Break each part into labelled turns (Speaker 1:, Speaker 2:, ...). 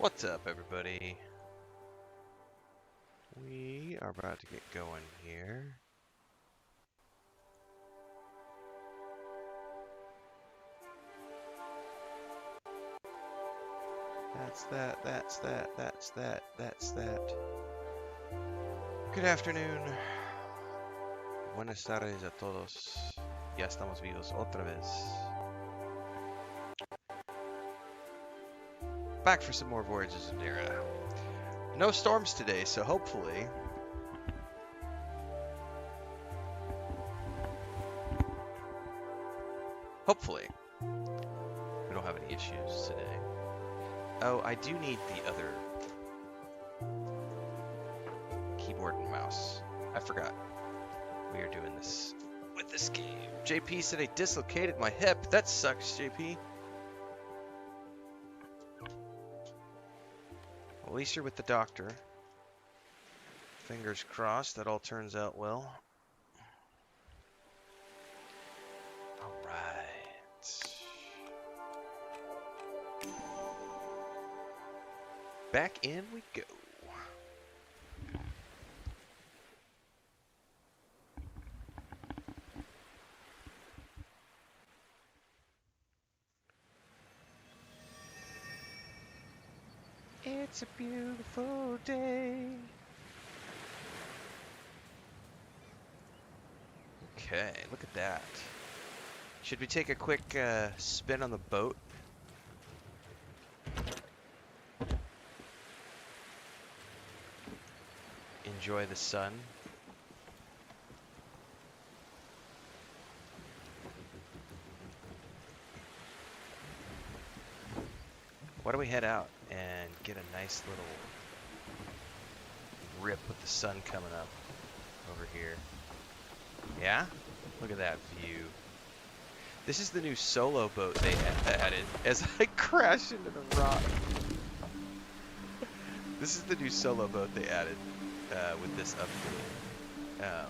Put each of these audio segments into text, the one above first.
Speaker 1: What's up, everybody? We are about to get going here. That's that, that's that, that's that, that's that. Good afternoon. Buenas tardes a todos. Ya estamos vivos otra vez. Back for some more Voyagers of Nera. No storms today, so hopefully we don't have any issues today. Oh, I do need the other keyboard and mouse. I forgot. We are doing this with this game. JP said I dislocated my hip. That sucks, JP. Well, at least you're with the doctor. Fingers crossed that all turns out well. Alright. Back in we go. It's a beautiful day. Okay, look at that. Should we take a quick spin on the boat? Enjoy the sun. Why don't we head out and get a nice little rip with the sun coming up over here. Yeah? Look at that view. This is the new solo boat they added as I crash into the rock. This is the new solo boat they added with this update.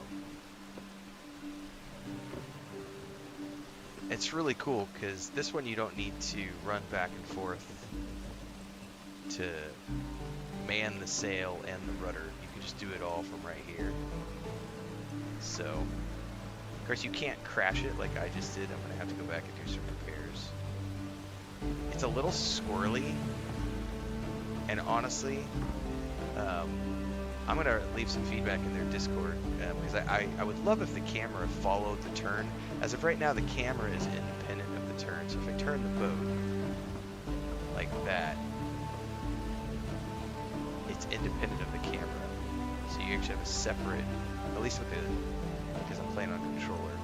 Speaker 1: It's really cool because this one you don't need to run back and forth to man the sail and the rudder. You can just do it all from right here. So, of course you can't crash it like I just did. I'm going to have to go back and do some repairs. It's a little squirrely, and honestly, I'm going to leave some feedback in their Discord, because I would love if the camera followed the turn. As of right now, the camera is independent of the turn, so if I turn the boat like that, it's independent of the camera. So you actually have a separate, at least with the, because I'm playing on controller,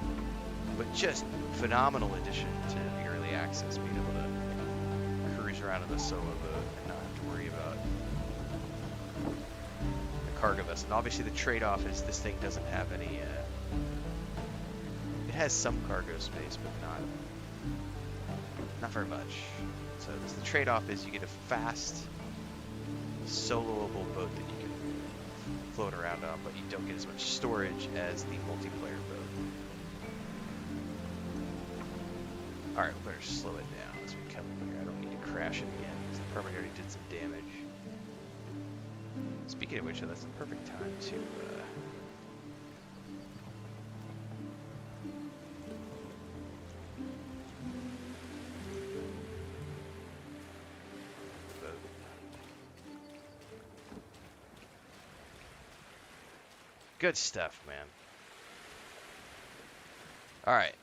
Speaker 1: but just phenomenal addition to the early access, being able to cruise around in a solo boat and not have to worry about the cargo vessel. And obviously the trade-off is this thing doesn't have any, it has some cargo space, but not very much. So the trade-off is you get a fast, soloable boat that you can float around on, but you don't get as much storage as the multiplayer boat. Alright, we better slow it down as we come in here. I don't need to crash it again, because the permit already did some damage. Speaking of which, that's the perfect time to good stuff, man. Alright.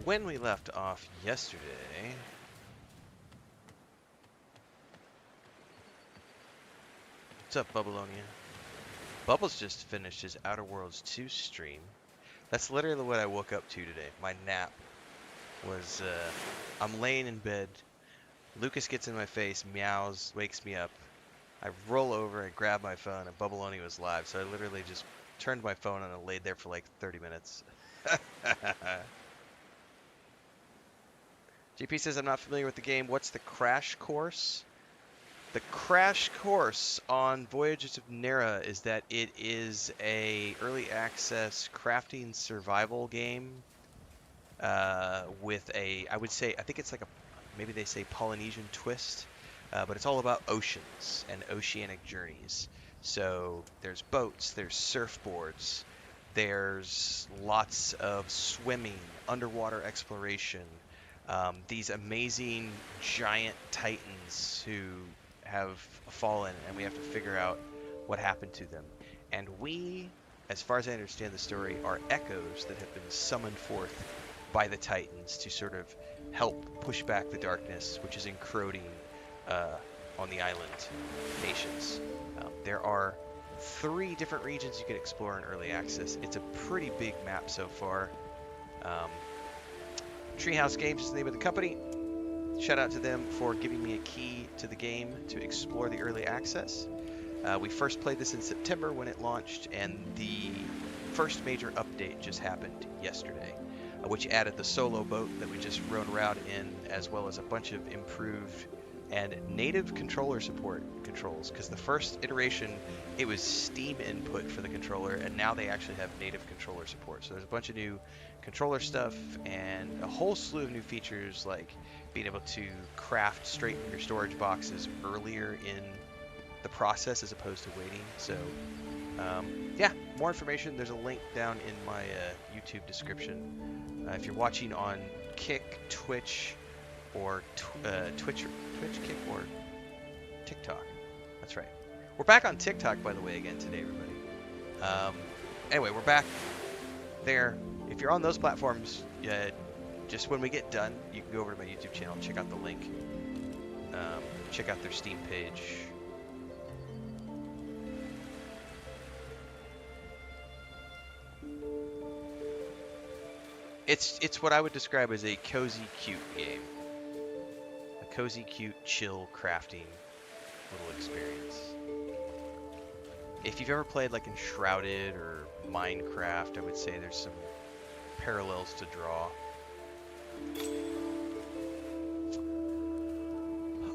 Speaker 1: When we left off yesterday, what's up, Bubbleonia? Bubbles just finished his Outer Worlds 2 stream. That's literally what I woke up to today. My nap was, I'm laying in bed. Lucas gets in my face, meows, wakes me up. I roll over and grab my phone, and Bubbleoni was live, so I literally just turned my phone on and laid there for like 30 minutes. GP says, I'm not familiar with the game. What's the crash course? The crash course on Voyagers of Nera is that it is a early access crafting survival game with a, I would say, I think it's like a maybe they say Polynesian twist, but it's all about oceans and oceanic journeys. So there's boats, there's surfboards, there's lots of swimming, underwater exploration, these amazing giant titans who have fallen, and we have to figure out what happened to them. And we, as far as I understand the story, are echoes that have been summoned forth by the titans to sort of help push back the darkness, which is encroaching uh, on the island nations. There are 3 different regions you can explore in early access. It's a pretty big map so far. Um, Treehouse Games is the name of the company. Shout out to them for giving me a key to the game to explore the early access. We first played this in September when it launched, and the first major update just happened yesterday, which added the solo boat that we just rode around in, as well as a bunch of improved and native controller support controls, because the first iteration, it was Steam input for the controller, and now they actually have native controller support. So there's a bunch of new controller stuff and a whole slew of new features, like being able to craft straight from your storage boxes earlier in the process as opposed to waiting. So yeah, more information, there's a link down in my YouTube description. If you're watching on Kick, Twitch, or Twitch, Kick, or TikTok. That's right. We're back on TikTok, by the way, again today, everybody. Anyway, we're back there. If you're on those platforms, just when we get done, you can go over to my YouTube channel and check out the link. Check out their Steam page. It's what I would describe as a cozy, cute game. A cozy, cute, chill, crafting little experience. If you've ever played like Enshrouded or Minecraft, I would say there's some parallels to draw.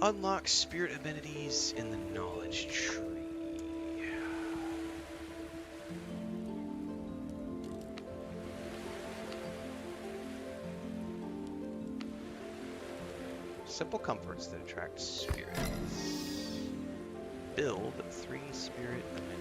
Speaker 1: Unlock spirit amenities in the knowledge tree. Simple comforts that attract spirits. Build 3 spirit amenities.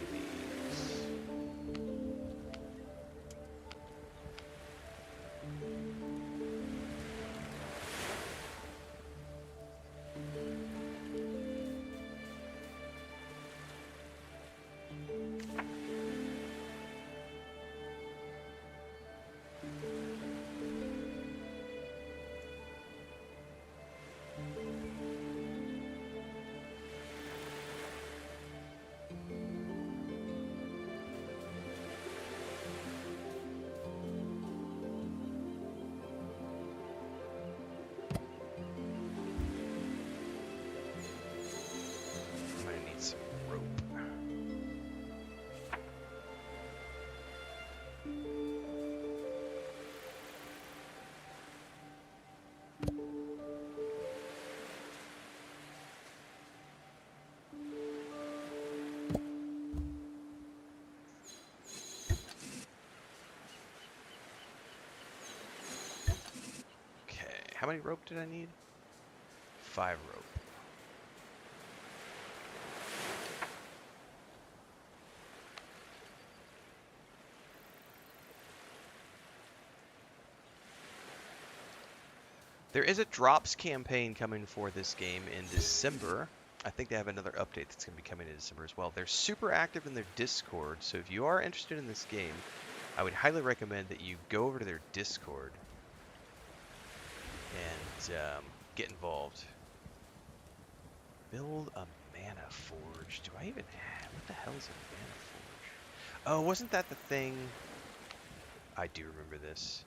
Speaker 1: How many rope did I need? 5 rope. There is a drops campaign coming for this game in December. I think they have another update that's going to be coming in December as well. They're super active in their Discord, so if you are interested in this game, I would highly recommend that you go over to their Discord and get involved. Build a mana forge. Do I even have... What the hell is a mana forge? Oh, wasn't that the thing? I do remember this.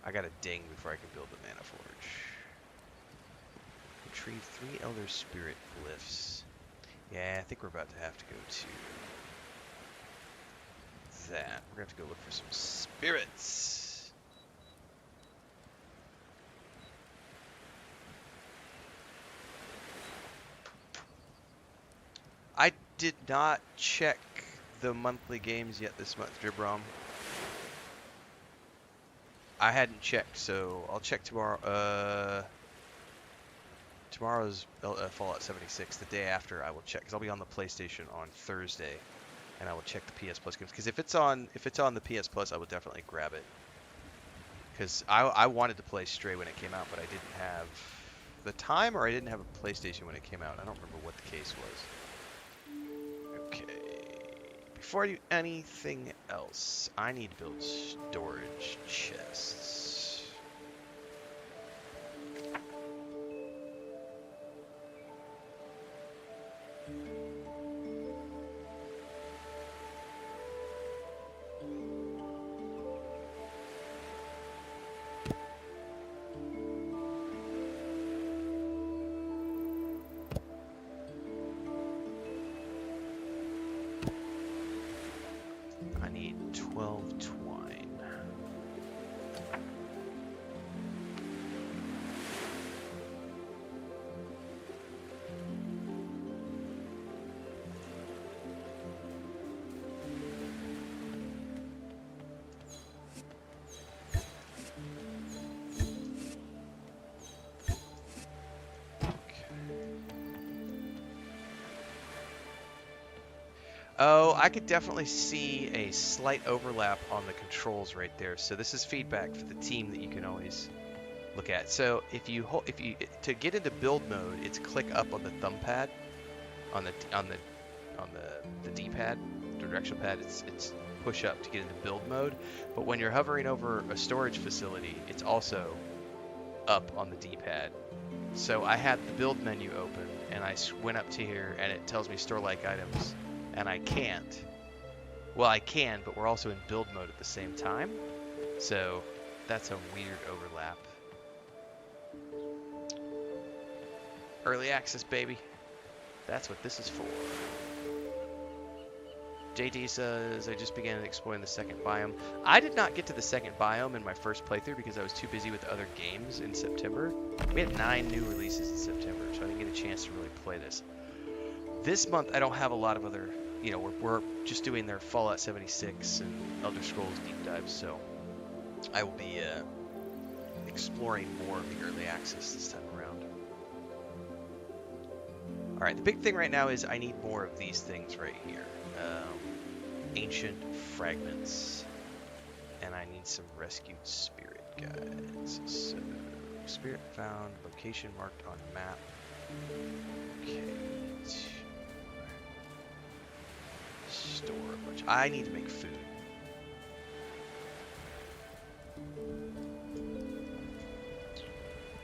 Speaker 1: I gotta ding before I can build the mana forge. Retrieve 3 Elder Spirit glyphs. Yeah, I think we're about to have to go to that. We're gonna have to go look for some spirits. I did not check the monthly games yet this month, Dribrom. I hadn't checked, so I'll check tomorrow. tomorrow's Fallout 76. The day after, I will check because I'll be on the PlayStation on Thursday, and I will check the PS Plus games. Because if it's on the PS Plus, I would definitely grab it. Because I wanted to play Stray when it came out, but I didn't have the time, or I didn't have a PlayStation when it came out. I don't remember what the case was. Okay. Before I do anything else, I need to build storage chests. I need 12 twine. Oh, I could definitely see a slight overlap on the controls right there. So this is feedback for the team that you can always look at. So to get into build mode, it's click up on the thumb pad, on the D-pad, the directional pad. It's push up to get into build mode. But when you're hovering over a storage facility, it's also up on the D-pad. So I had the build menu open, and I went up to here, and it tells me store like items. And I can't. Well, I can, but we're also in build mode at the same time. So that's a weird overlap. Early access, baby. That's what this is for. JD says, I just began exploring the second biome. I did not get to the second biome in my first playthrough because I was too busy with other games in September. We had 9 new releases in September, so I didn't get a chance to really play this. This month, I don't have a lot of other... You know, we're just doing their Fallout 76 and Elder Scrolls deep dives, so I will be exploring more of the early access this time around. Alright, the big thing right now is I need more of these things right here. Ancient fragments. And I need some rescued spirit guides. So, spirit found, location marked on map. Okay. Store a bunch. I need to make food.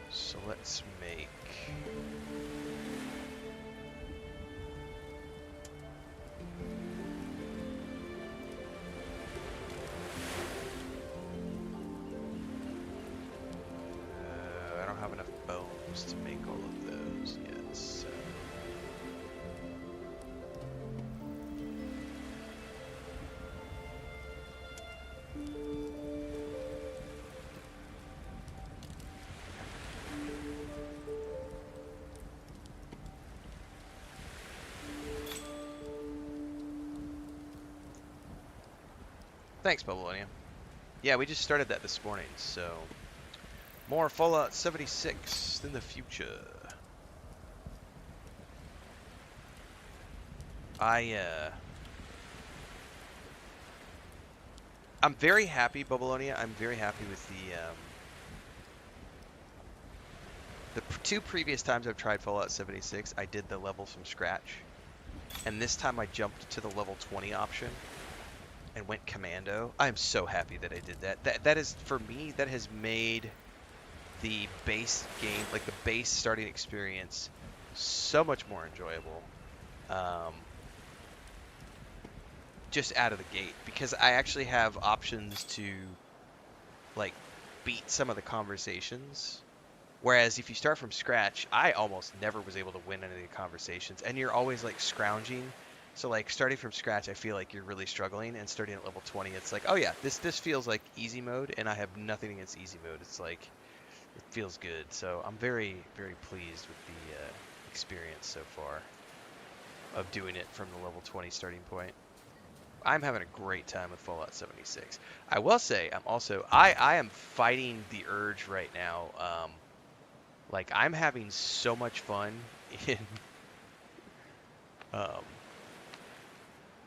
Speaker 1: So let's make... I don't have enough bones to make all of those yet, so... Thanks, Babylonia. Yeah, we just started that this morning, so... More Fallout 76 in the future. I'm very happy, Babylonia. I'm very happy with the 2 previous times I've tried Fallout 76, I did the levels from scratch. And this time I jumped to the level 20 option and went commando. I am so happy that I did that. That is, for me, that has made the base game, like the base starting experience, so much more enjoyable. Just out of the gate, because I actually have options to like beat some of the conversations. Whereas if you start from scratch, I almost never was able to win any of the conversations, and you're always like scrounging. So like starting from scratch, I feel like you're really struggling, and starting at level 20, it's like, oh yeah, this feels like easy mode, and I have nothing against easy mode. It's like, it feels good. So I'm very, very pleased with the experience so far of doing it from the level 20 starting point. I'm having a great time with Fallout 76. I will say, I am fighting the urge right now. Like, I'm having so much fun in um,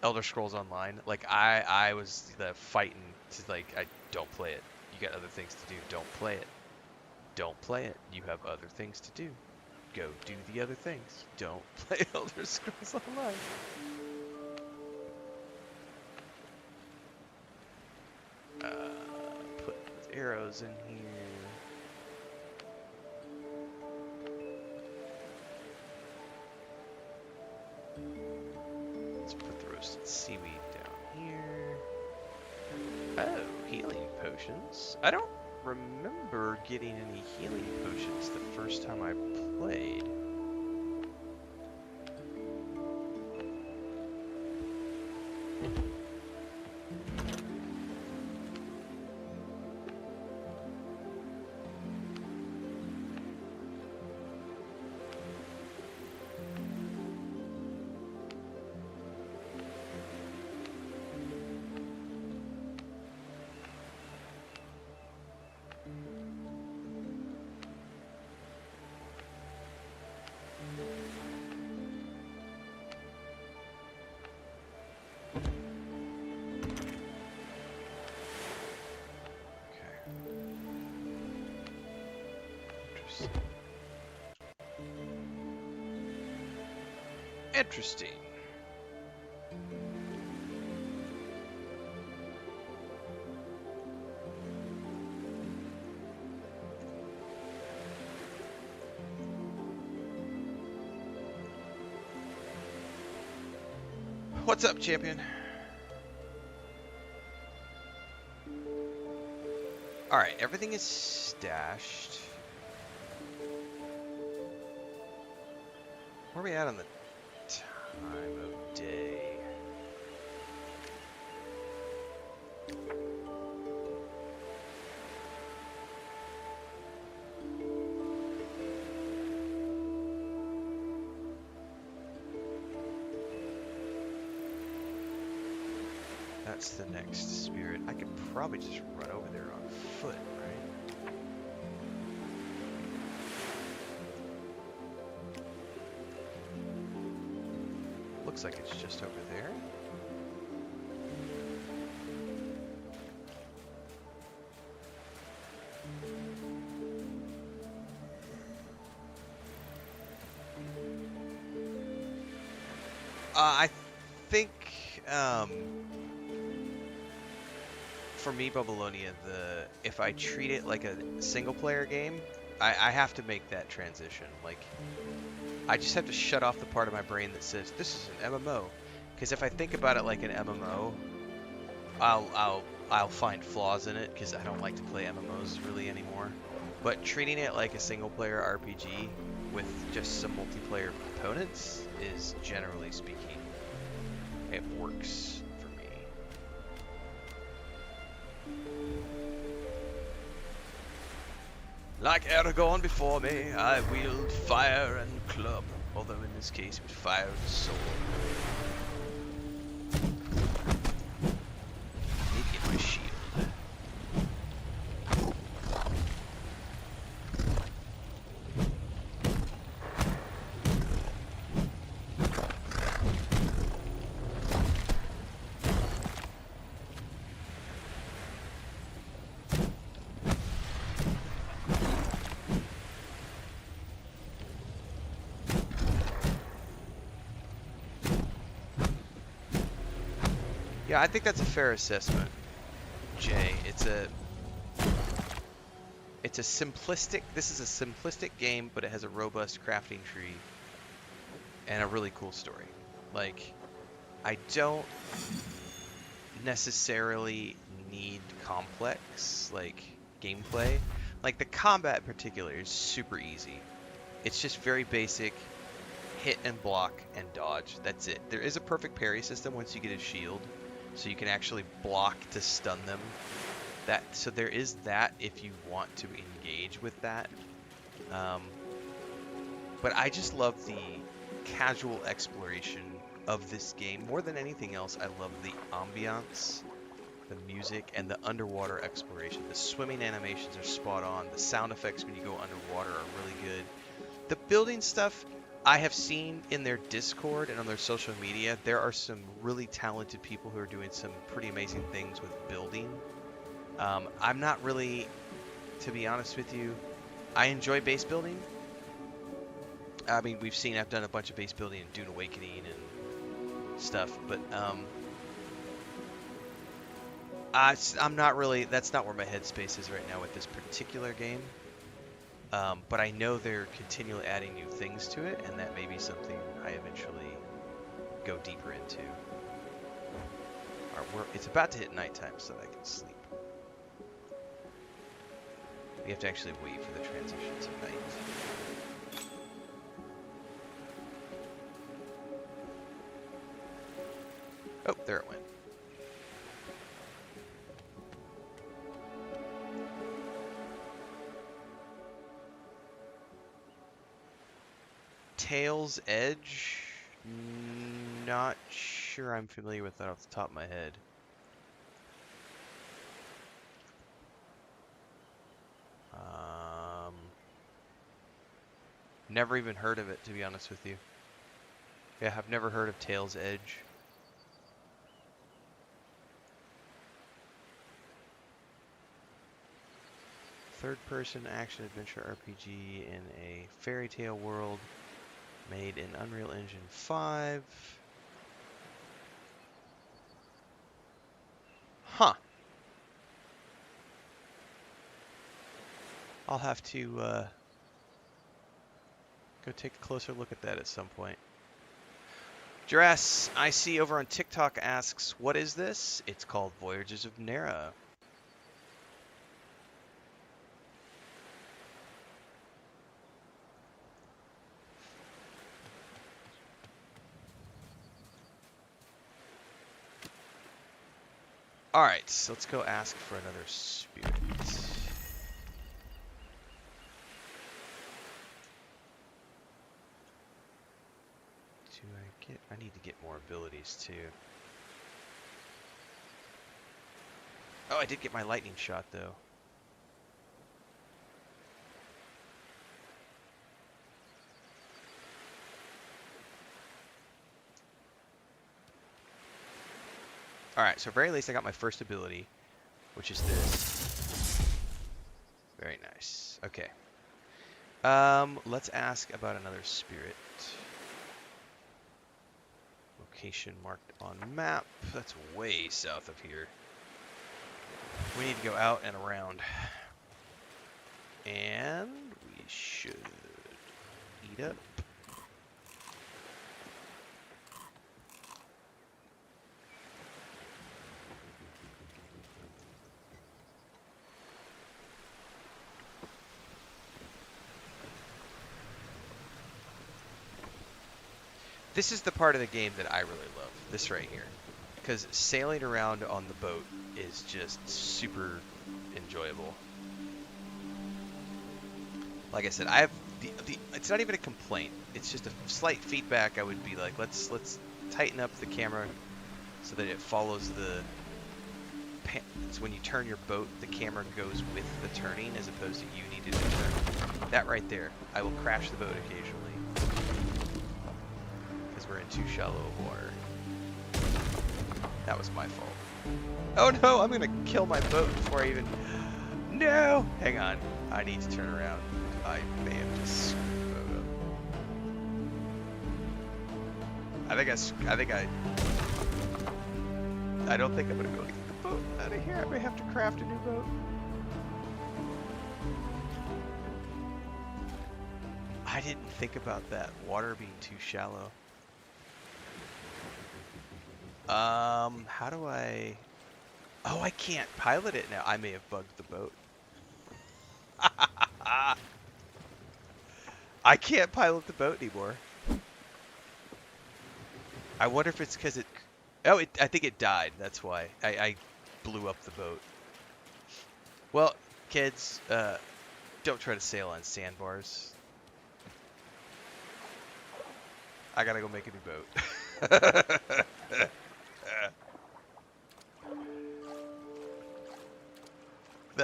Speaker 1: Elder Scrolls Online. Like, I was fighting to, like, I don't play it. You got other things to do. Don't play it. Don't play it. You have other things to do. Go do the other things. Don't play Elder Scrolls Online. Put arrows in here. Let's put the roasted seaweed down here. Oh, healing potions. I don't remember getting any healing potions the first time I played. Interesting. What's up, champion? Alright, everything is stashed. Where are we at on the time of day? That's the next spirit. I could probably just run over there on foot, right? Looks like it's just over there. I think for me, Babylonia, if I treat it like a single-player game, I have to make that transition. Like, I just have to shut off the part of my brain that says this is an MMO, because if I think about it like an MMO, I'll find flaws in it because I don't like to play MMOs really anymore. But treating it like a single-player RPG with just some multiplayer components is, generally speaking, it works for me. Like Aragorn before me, I wield fire and club, although in this case with fire and sword. I need to get my shield. Yeah, I think that's a fair assessment, Jay. It's a simplistic, this is a simplistic game, but it has a robust crafting tree and a really cool story. Like, I don't necessarily need complex, like, gameplay. Like, the combat in particular is super easy. It's just very basic, hit and block and dodge. That's it. There is a perfect parry system once you get a shield, so you can actually block to stun them. So there is that if you want to engage with that. But I just love the casual exploration of this game. More than anything else, I love the ambiance the music, and the underwater exploration. The swimming animations are spot on. The sound effects when you go underwater are really good. The building stuff I have seen in their Discord and on their social media, there are some really talented people who are doing some pretty amazing things with building. I'm not really, to be honest with you, I enjoy base building. I mean, I've done a bunch of base building in Dune Awakening and stuff, but I'm not really, that's not where my headspace is right now with this particular game. But I know they're continually adding new things to it, and that may be something I eventually go deeper into. Alright, it's about to hit nighttime so that I can sleep. We have to actually wait for the transition to night. Oh, there it went. Tail's Edge? Not sure I'm familiar with that off the top of my head. Never even heard of it, to be honest with you. Yeah, I've never heard of Tail's Edge. Third-person action-adventure RPG in a fairy tale world made in Unreal Engine 5. Huh. I'll have to go take a closer look at that at some point. Jurass, I see over on TikTok asks, what is this? It's called Voyagers of Nera. Alright, so let's go ask for another spirit. I need to get more abilities too. Oh, I did get my lightning shot though. Alright, so at very least I got my first ability, which is this. Very nice. Okay. Let's ask about another spirit. Location marked on map. That's way south of here. We need to go out and around. And we should eat up. This is the part of the game that I really love, this right here. Because sailing around on the boat is just super enjoyable. Like I said, I have it's not even a complaint. It's just a slight feedback. I would be like, let's tighten up the camera so that it follows the. So when you turn your boat, the camera goes with the turning as opposed to you needing to turn. That right there, I will crash the boat occasionally. We're in too shallow of water. That was my fault. Oh no, I'm gonna kill my boat before I even... No! Hang on. I need to turn around. I may have just screwed the boat up. I don't think I'm gonna be able to get the boat out of here. I may have to craft a new boat. I didn't think about that. Water being too shallow. How do I... Oh, I can't pilot it now. I may have bugged the boat. I can't pilot the boat anymore. I wonder if it's because it... Oh, I think it died. That's why. I blew up the boat. Well, kids, don't try to sail on sandbars. I gotta go make a new boat.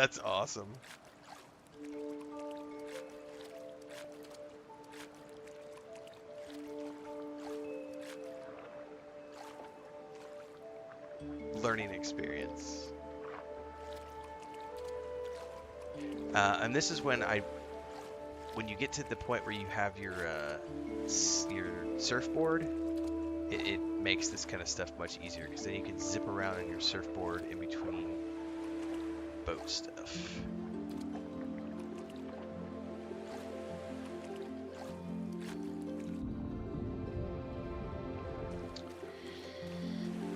Speaker 1: That's awesome. Learning experience. And this is when you get to the point where you have your surfboard, it makes this kind of stuff much easier, because then you can zip around on your surfboard in between boat stuff.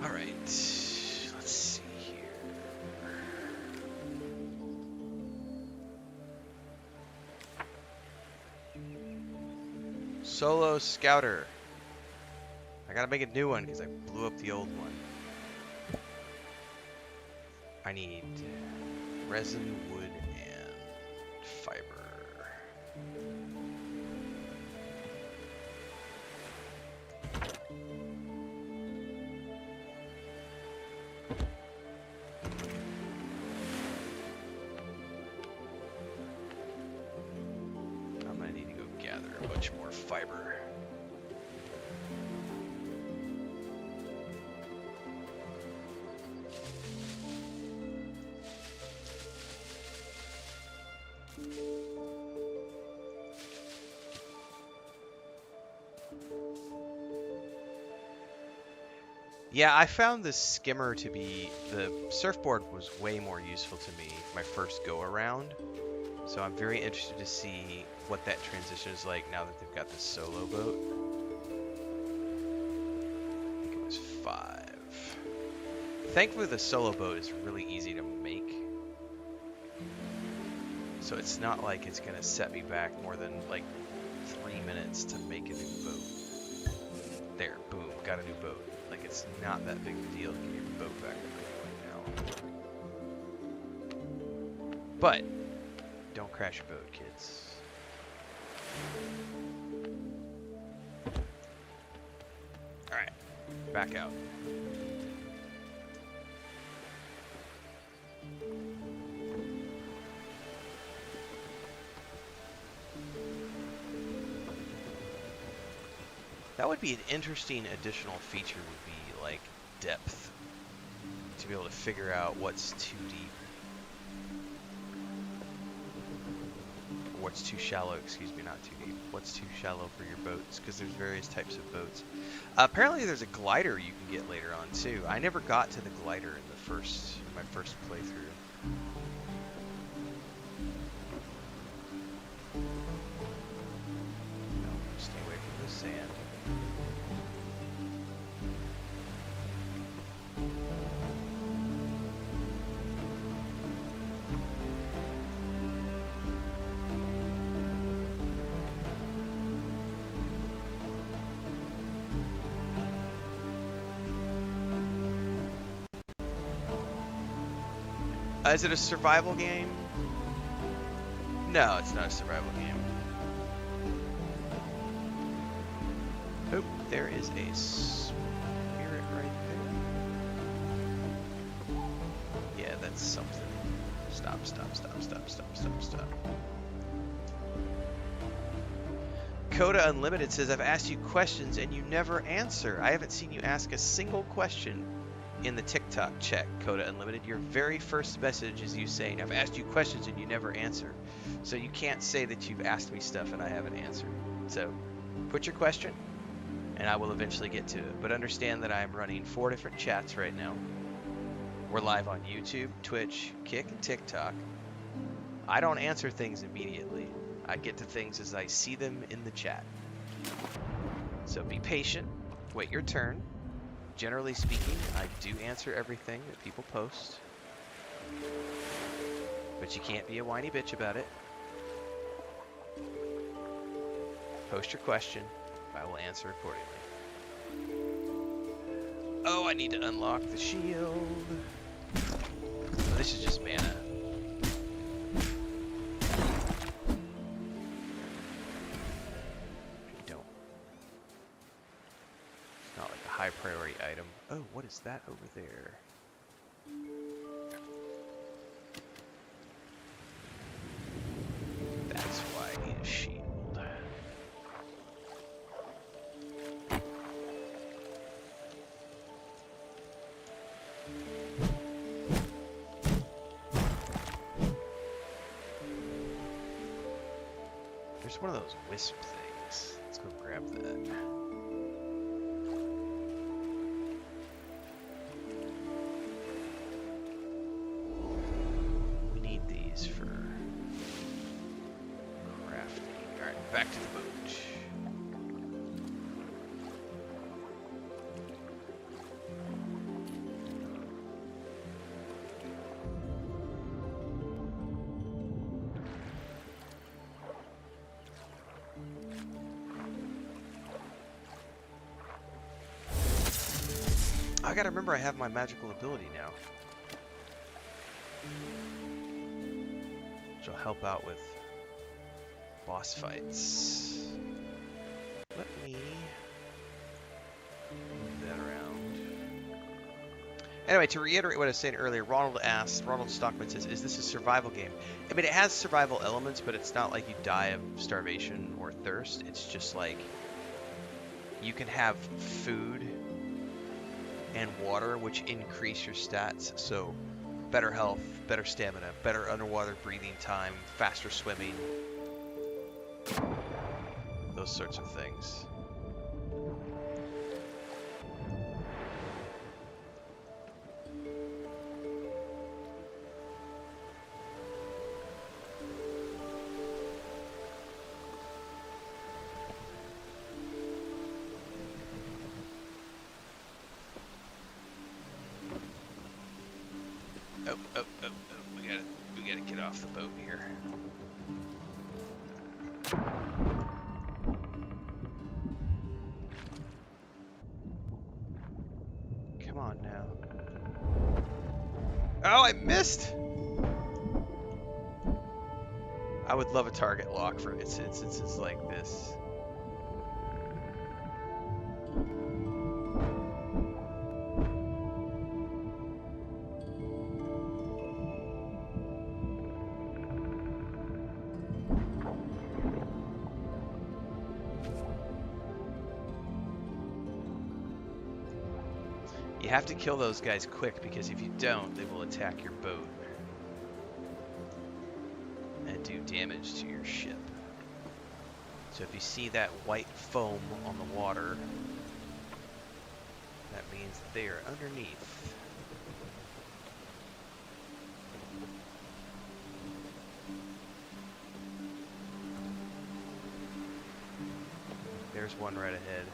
Speaker 1: All right, let's see here. Solo Scouter. I gotta make a new one because I blew up the old one. I need resin, wood, and fiber. I'm gonna need to go gather a bunch more fiber. Yeah, I found the skimmer to be, the surfboard was way more useful to me my first go around. So I'm very interested to see what that transition is like now that they've got this solo boat. I think it was 5. Thankfully the solo boat is really easy to make. So it's not like it's gonna set me back more than like 3 minutes to make a new boat. There, boom, got a new boat. Like, it's not that big of a deal to get your boat back right now. But don't crash your boat, kids. Alright, back out. That would be an interesting additional feature, would be like depth. To be able to figure out what's too deep. Or what's too shallow, excuse me, not too deep. What's too shallow for your boats, because there's various types of boats. Apparently there's a glider you can get later on too. I never got to the glider in my first playthrough. No, stay away from the sand. Is it a survival game? No, it's not a survival game. Oh, there is a spirit right there. Yeah, that's something. Stop. Coda Unlimited says, I've asked you questions and you never answer. I haven't seen you ask a single question in the TikTok check, Coda Unlimited. Your very first message is you saying, I've asked you questions and you never answer. So you can't say that you've asked me stuff and I haven't answered. So put your question and I will eventually get to it. But understand that I'm running 4 different chats right now. We're live on YouTube, Twitch, Kick, and TikTok. I don't answer things immediately. I get to things as I see them in the chat. So be patient, wait your turn. Generally speaking, I do answer everything that people post. But you can't be a whiny bitch about it. Post your question, I will answer accordingly. Oh, I need to unlock the shield. Oh, this is just mana. High priority item. Oh, what is that over there? There's one of those wisp things. Let's go grab that. We need these for crafting. Alright, back to the boat. I gotta remember I have my magical ability now, which will help out with boss fights. Let me move that around. Anyway, to reiterate what I was saying earlier, Ronald Stockman says, is this a survival game? I mean, it has survival elements, but it's not like you die of starvation or thirst. It's just like you can have food and water, which increase your stats. So better health, better stamina, better underwater breathing time, faster swimming, those sorts of things. Oh, we gotta get off the boat here. Come on now. Oh, I missed! I would love a target lock for instances like this. You have to kill those guys quick, because if you don't, they will attack your boat and do damage to your ship. So if you see that white foam on the water, that means that they are underneath. There's one right ahead.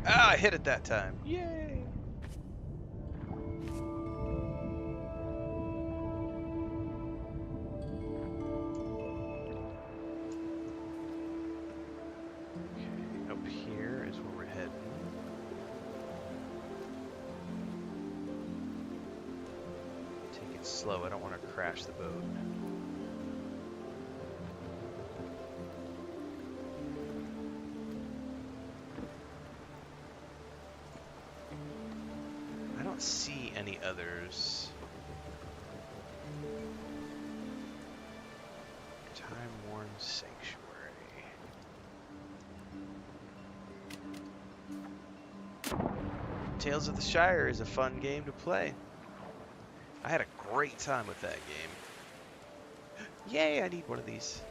Speaker 1: Ah, I hit it that time. Yay! Okay, up here is where we're heading. Take it slow, I don't want to crash the boat. See any others. Time-worn sanctuary. Tales of the Shire is a fun game to play. I had a great time with that game. Yay, I need one of these.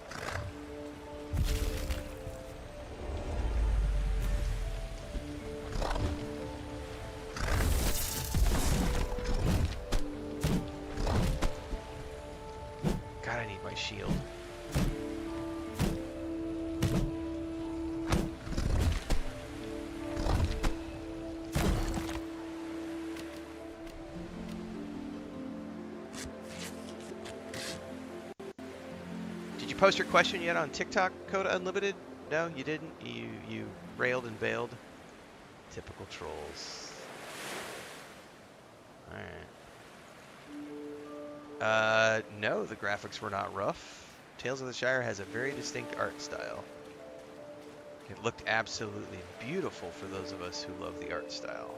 Speaker 1: Shield. Did you post your question yet on TikTok, Coda Unlimited? No, you didn't? You railed and bailed? Typical trolls. Alright. No, the graphics were not rough. Tales of the Shire has a very distinct art style. It looked absolutely beautiful for those of us who love the art style.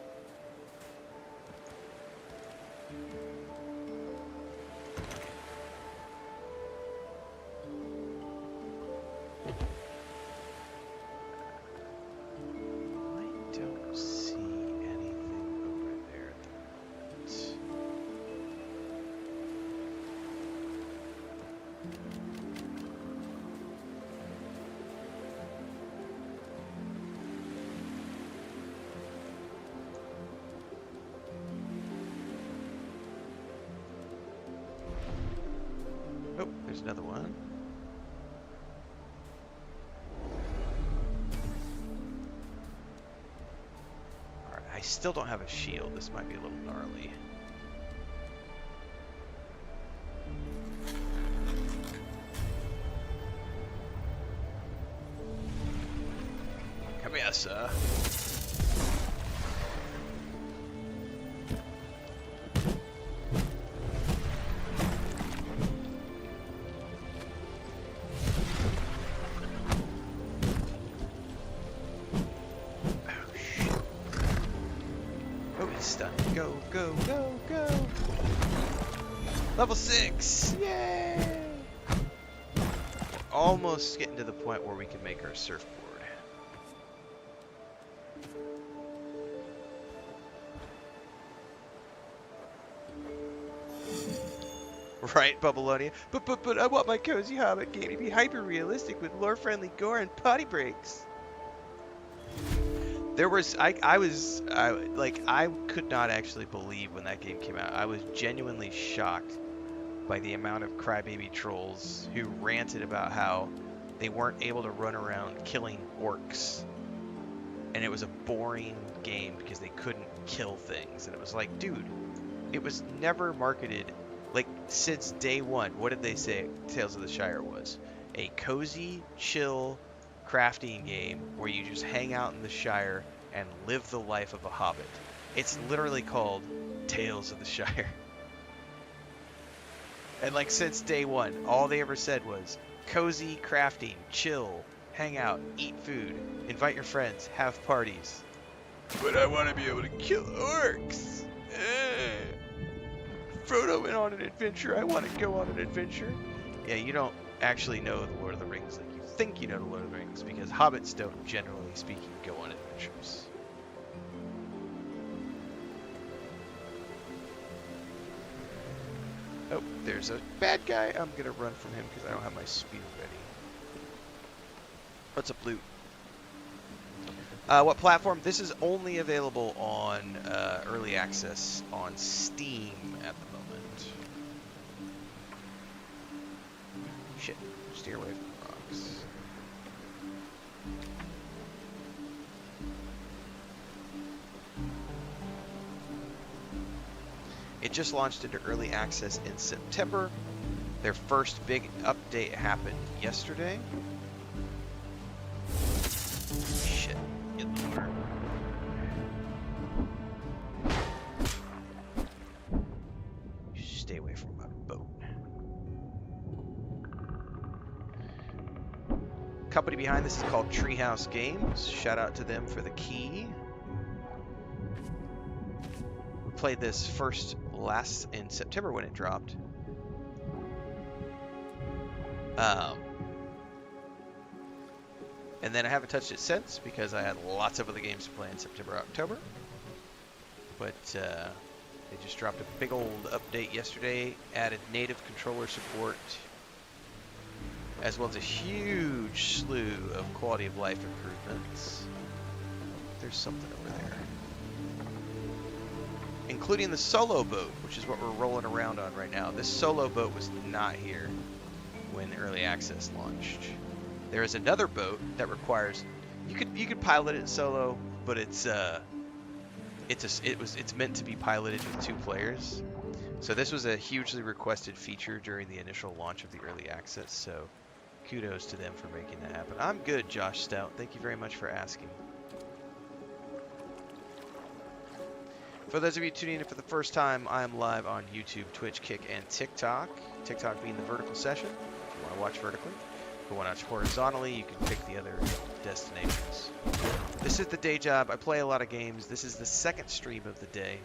Speaker 1: Oh, there's another one. Alright, I still don't have a shield. This might be a little gnarly. Come here, sir. Go, go, go, go! Level 6! Yay! Almost getting to the point where we can make our surfboard. Right, Bubbleonia? But I want my cozy Hobbit game to be hyper-realistic with lore-friendly gore and potty breaks. There was, I could not actually believe when that game came out. I was genuinely shocked by the amount of crybaby trolls who ranted about how they weren't able to run around killing orcs. And it was a boring game because they couldn't kill things. And it was like, dude, it was never marketed, like, since day one. What did they say Tales of the Shire was? A cozy, chill, crafting game where you just hang out in the Shire and live the life of a hobbit. It's literally called Tales of the Shire. And like since day one, all they ever said was cozy, crafting, chill, hang out, eat food, invite your friends, have parties. But I want to be able to kill orcs. Frodo went on an adventure. I want to go on an adventure. Yeah, you don't actually know the Lord of the Rings like you think you know the Lord of the Rings, because hobbits don't, generally speaking, go on adventures. Oh, there's a bad guy. I'm gonna run from him because I don't have my spear ready. What's up, loot? What platform? This is only available on early access on Steam at the moment. Shit, steer away from the rocks. It just launched into early access in September. Their first big update happened yesterday. Shit, get the water. Stay away from my boat. Company behind this is called Treehouse Games. Shout out to them for the key. We played this first last in September when it dropped. And then I haven't touched it since because I had lots of other games to play in September, October. But they just dropped a big old update yesterday, added native controller support, as well as a huge slew of quality of life improvements. There's something over there. Including the solo boat, which is what we're rolling around on right now. This solo boat was not here when early access launched. There is another boat that requires you could pilot it solo, but it's meant to be piloted with 2 players. So this was a hugely requested feature during the initial launch of the early access. So kudos to them for making that happen. I'm good, Josh Stout. Thank you very much for asking. For those of you tuning in for the first time, I am live on YouTube, Twitch, Kick, and TikTok. TikTok being the vertical session, if you want to watch vertically. If you want to watch horizontally, you can pick the other destinations. This is the day job. I play a lot of games. This is the second stream of the day.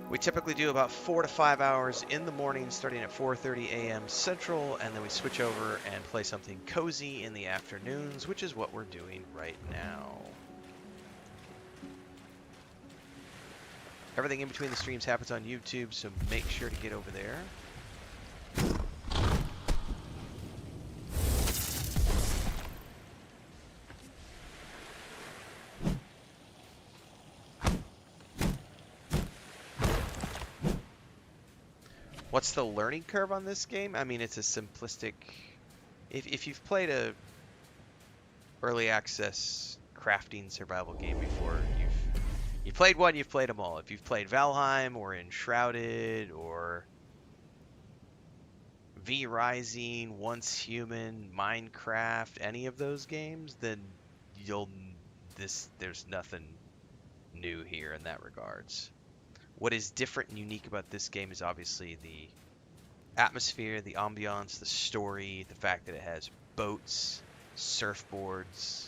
Speaker 1: We typically do about 4 to 5 hours in the morning, starting at 4:30 a.m. Central, and then we switch over and play something cozy in the afternoons, which is what we're doing right now. Everything in between the streams happens on YouTube, so make sure to get over there. What's the learning curve on this game? I mean, it's a simplistic. If you've played a early access crafting survival game before, you've played one, you've played them all. If you've played Valheim or Enshrouded or V Rising, Once Human, Minecraft, any of those games, then there's nothing new here in that regards. What is different and unique about this game is obviously the atmosphere, the ambiance, the story, the fact that it has boats, surfboards.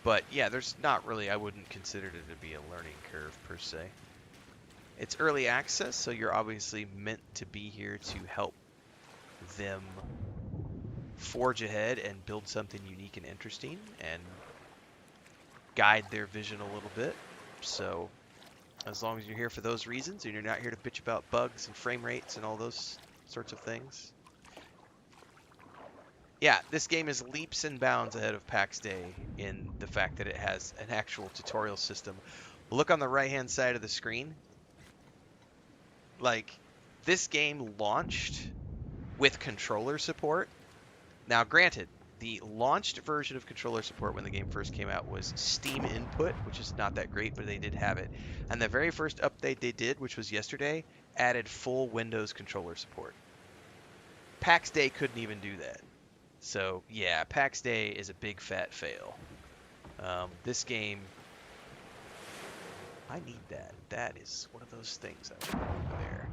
Speaker 1: But yeah, there's not really, I wouldn't consider it to be a learning curve per se. It's early access, so you're obviously meant to be here to help them forge ahead and build something unique and interesting and guide their vision a little bit. So as long as you're here for those reasons and you're not here to bitch about bugs and frame rates and all those sorts of things. Yeah, this game is leaps and bounds ahead of PAX Day in the fact that it has an actual tutorial system. Look on the right-hand side of the screen. Like, this game launched with controller support. Now, granted, the launched version of controller support when the game first came out was Steam Input, which is not that great, but they did have it. And the very first update they did, which was yesterday, added full Windows controller support. PAX Day couldn't even do that. So, yeah, PAX Day is a big fat fail. This game, I need that. That is one of those things I want over there.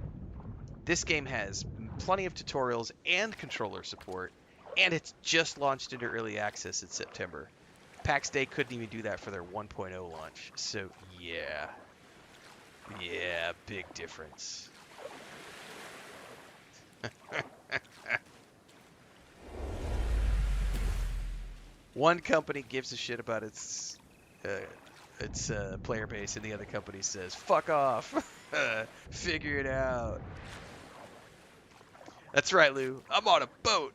Speaker 1: This game has plenty of tutorials and controller support, and it's just launched into early access in September. PAX Day couldn't even do that for their 1.0 launch. So, yeah. Yeah, big difference. One company gives a shit about its player base, and the other company says, "Fuck off, figure it out." That's right, Lou. I'm on a boat.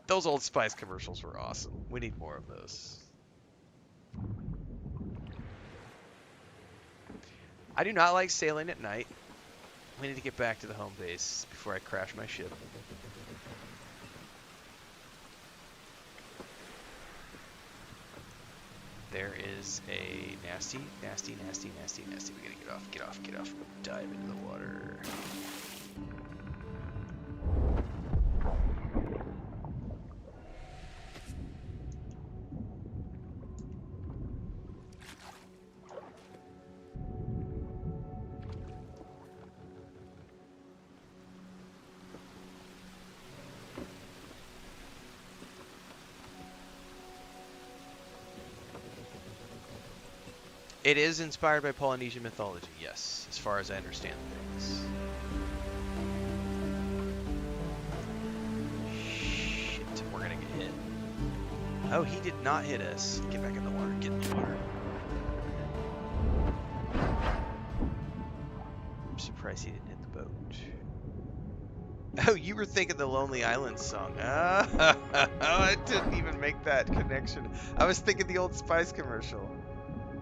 Speaker 1: Those Old Spice commercials were awesome. We need more of those. I do not like sailing at night. We need to get back to the home base before I crash my ship. There is a nasty. We gotta get off. Dive into the water. It is inspired by Polynesian mythology, yes, as far as I understand things. Shit, we're gonna get hit. Oh, he did not hit us. Get back in the water, get in the water. I'm surprised he didn't hit the boat. Oh, you were thinking the Lonely Island song. Oh, I didn't even make that connection. I was thinking the Old Spice commercial.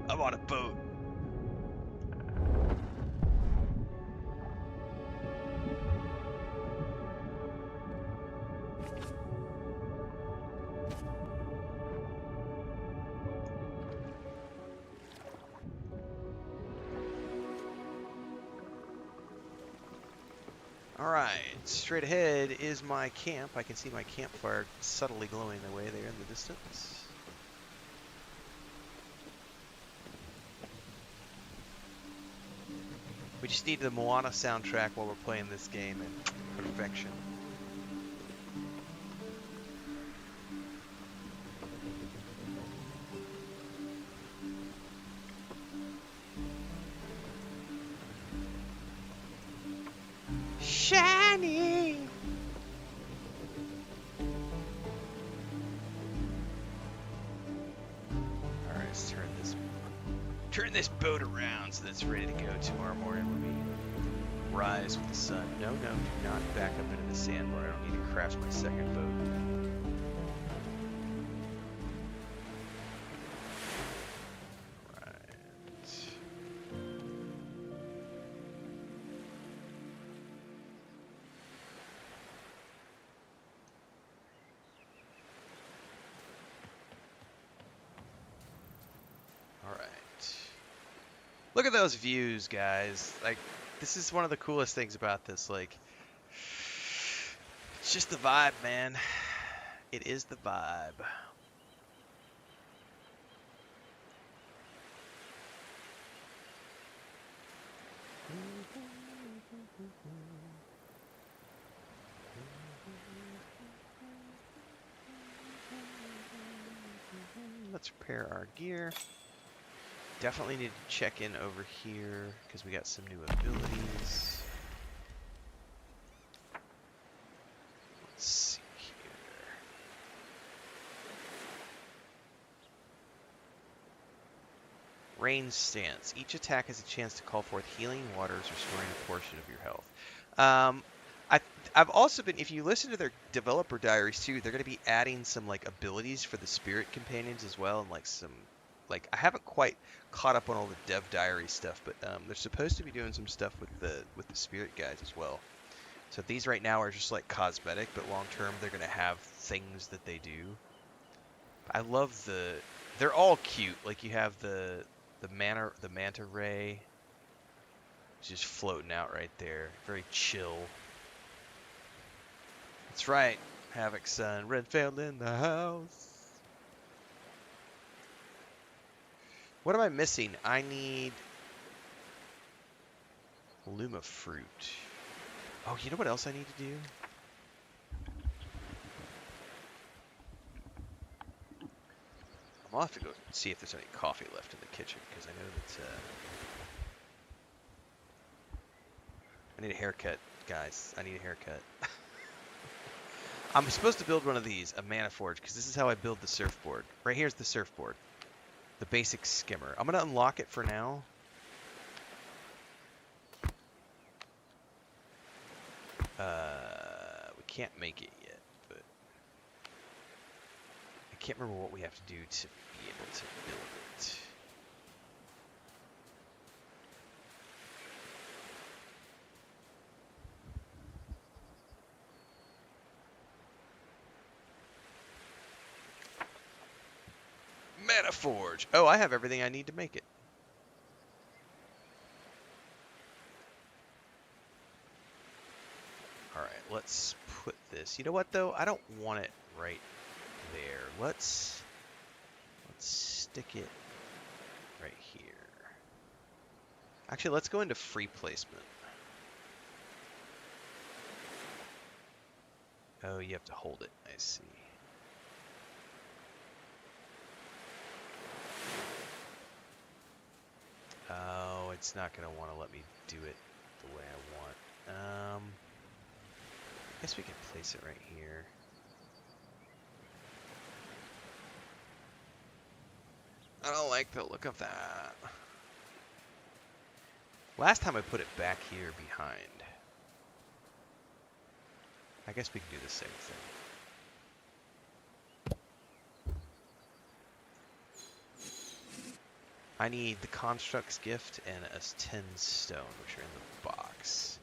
Speaker 1: I'm on a boat. Alright, straight ahead is my camp. I can see my campfire subtly glowing away there in the distance. We just need the Moana soundtrack while we're playing this game in perfection. Shiny! Alright, let's turn this boat around so that it's ready to go tomorrow morning when we rise with the sun. No, do not back up into the sandbar. I don't need to crash my second boat. Alright. Look at those views, guys. Like, this is one of the coolest things about this. Like, it's just the vibe, man. It is the vibe. Let's repair our gear. Definitely need to check in over here because we got some new abilities. Let's see here. Rain Stance. Each attack has a chance to call forth healing waters, restoring a portion of your health. I've also been, if you listen to their developer diaries too, they're going to be adding some like abilities for the spirit companions as well, and like some, like I haven't quite caught up on all the dev diary stuff, but they're supposed to be doing some stuff with the spirit guides as well. So these right now are just like cosmetic, but long term they're going to have things that they do. I love they're all cute. Like you have the manta ray, just floating out right there, very chill. That's right, Havoc's son, Renfail in the house. What am I missing? I need Luma fruit. Oh, you know what else I need to do? I'll have to go see if there's any coffee left in the kitchen, because I know that I need a haircut, guys. I need a haircut. I'm supposed to build one of these, a mana forge, because this is how I build the surfboard. Right here's the surfboard. The basic skimmer. I'm going to unlock it for now. We can't make it yet, but I can't remember what we have to do to be able to build it. Mana forge. Oh, I have everything I need to make it. All right, let's put this. You know what though? I don't want it right there. Let's stick it right here. Actually, let's go into free placement. Oh, you have to hold it. I see. Oh, it's not going to want to let me do it the way I want. I guess we can place it right here. I don't like the look of that. Last time I put it back here behind. I guess we can do the same thing. I need the Construct's Gift and a 10 stone, which are in the box.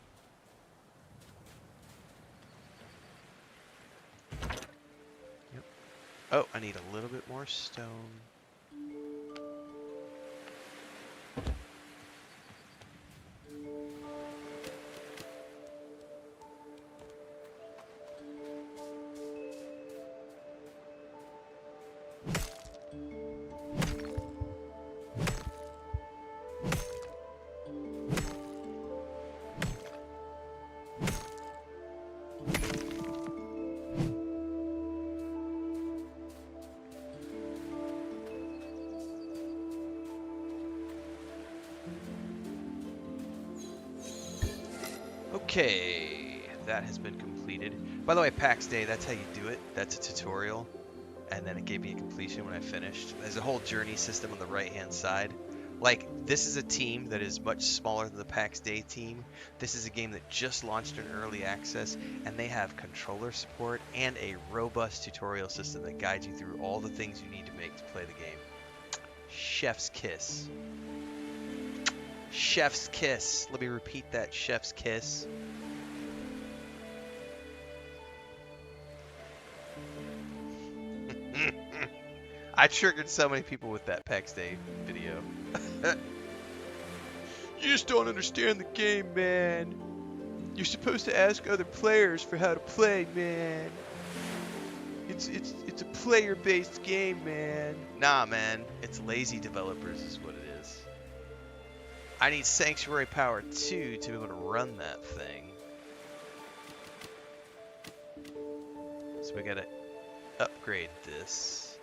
Speaker 1: Yep. Oh, I need a little bit more stone. Okay, that has been completed. By the way, PAX Day, that's how you do it. That's a tutorial. And then it gave me a completion when I finished. There's a whole journey system on the right-hand side. Like, this is a team that is much smaller than the PAX Day team. This is a game that just launched in early access, and they have controller support and a robust tutorial system that guides you through all the things you need to make to play the game. Chef's kiss. Chef's kiss. Let me repeat that. Chef's kiss. I triggered so many people with that PAX Day video. You just don't understand the game, man. You're supposed to ask other players for how to play, man. It's a player-based game, man. Nah, man. It's lazy developers is what it is. I need Sanctuary Power 2 to be able to run that thing. So we gotta upgrade this,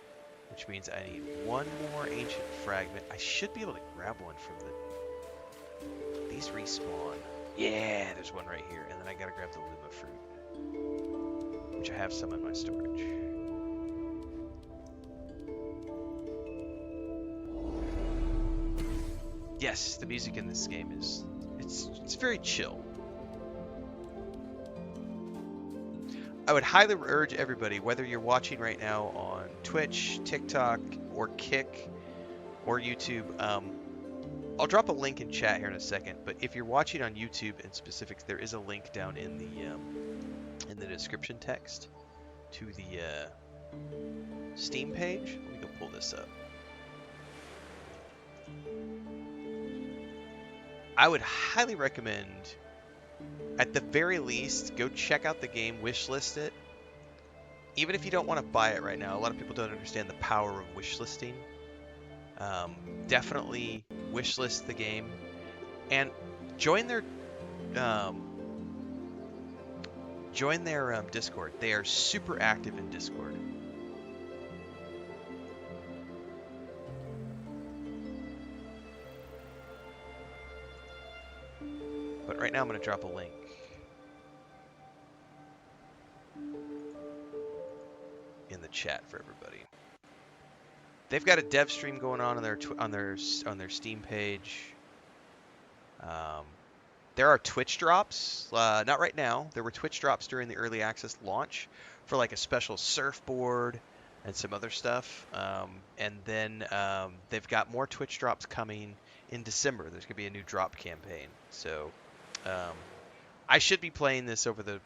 Speaker 1: which means I need one more Ancient Fragment. I should be able to grab one from the... These respawn. Yeah, there's one right here. And then I gotta grab the Luma Fruit, which I have some in my storage. Yes, the music in this game is... It's very chill. I would highly urge everybody, whether you're watching right now on Twitch, TikTok, or Kick, or YouTube, I'll drop a link in chat here in a second, but if you're watching on YouTube in specifics, there is a link down in the description text to the Steam page. Let me go pull this up. I would highly recommend, at the very least, go check out the game, wishlist it. Even if you don't want to buy it right now, a lot of people don't understand the power of wishlisting. Definitely wishlist the game and join their Discord. They are super active in Discord. But right now I'm going to drop a link. In the chat for everybody. They've got a dev stream going on their Steam page. There are Twitch drops. Not right now. There were Twitch drops during the early access launch for like a special surfboard and some other stuff. And then they've got more Twitch drops coming in December. There's gonna be a new drop campaign. So I should be playing this over the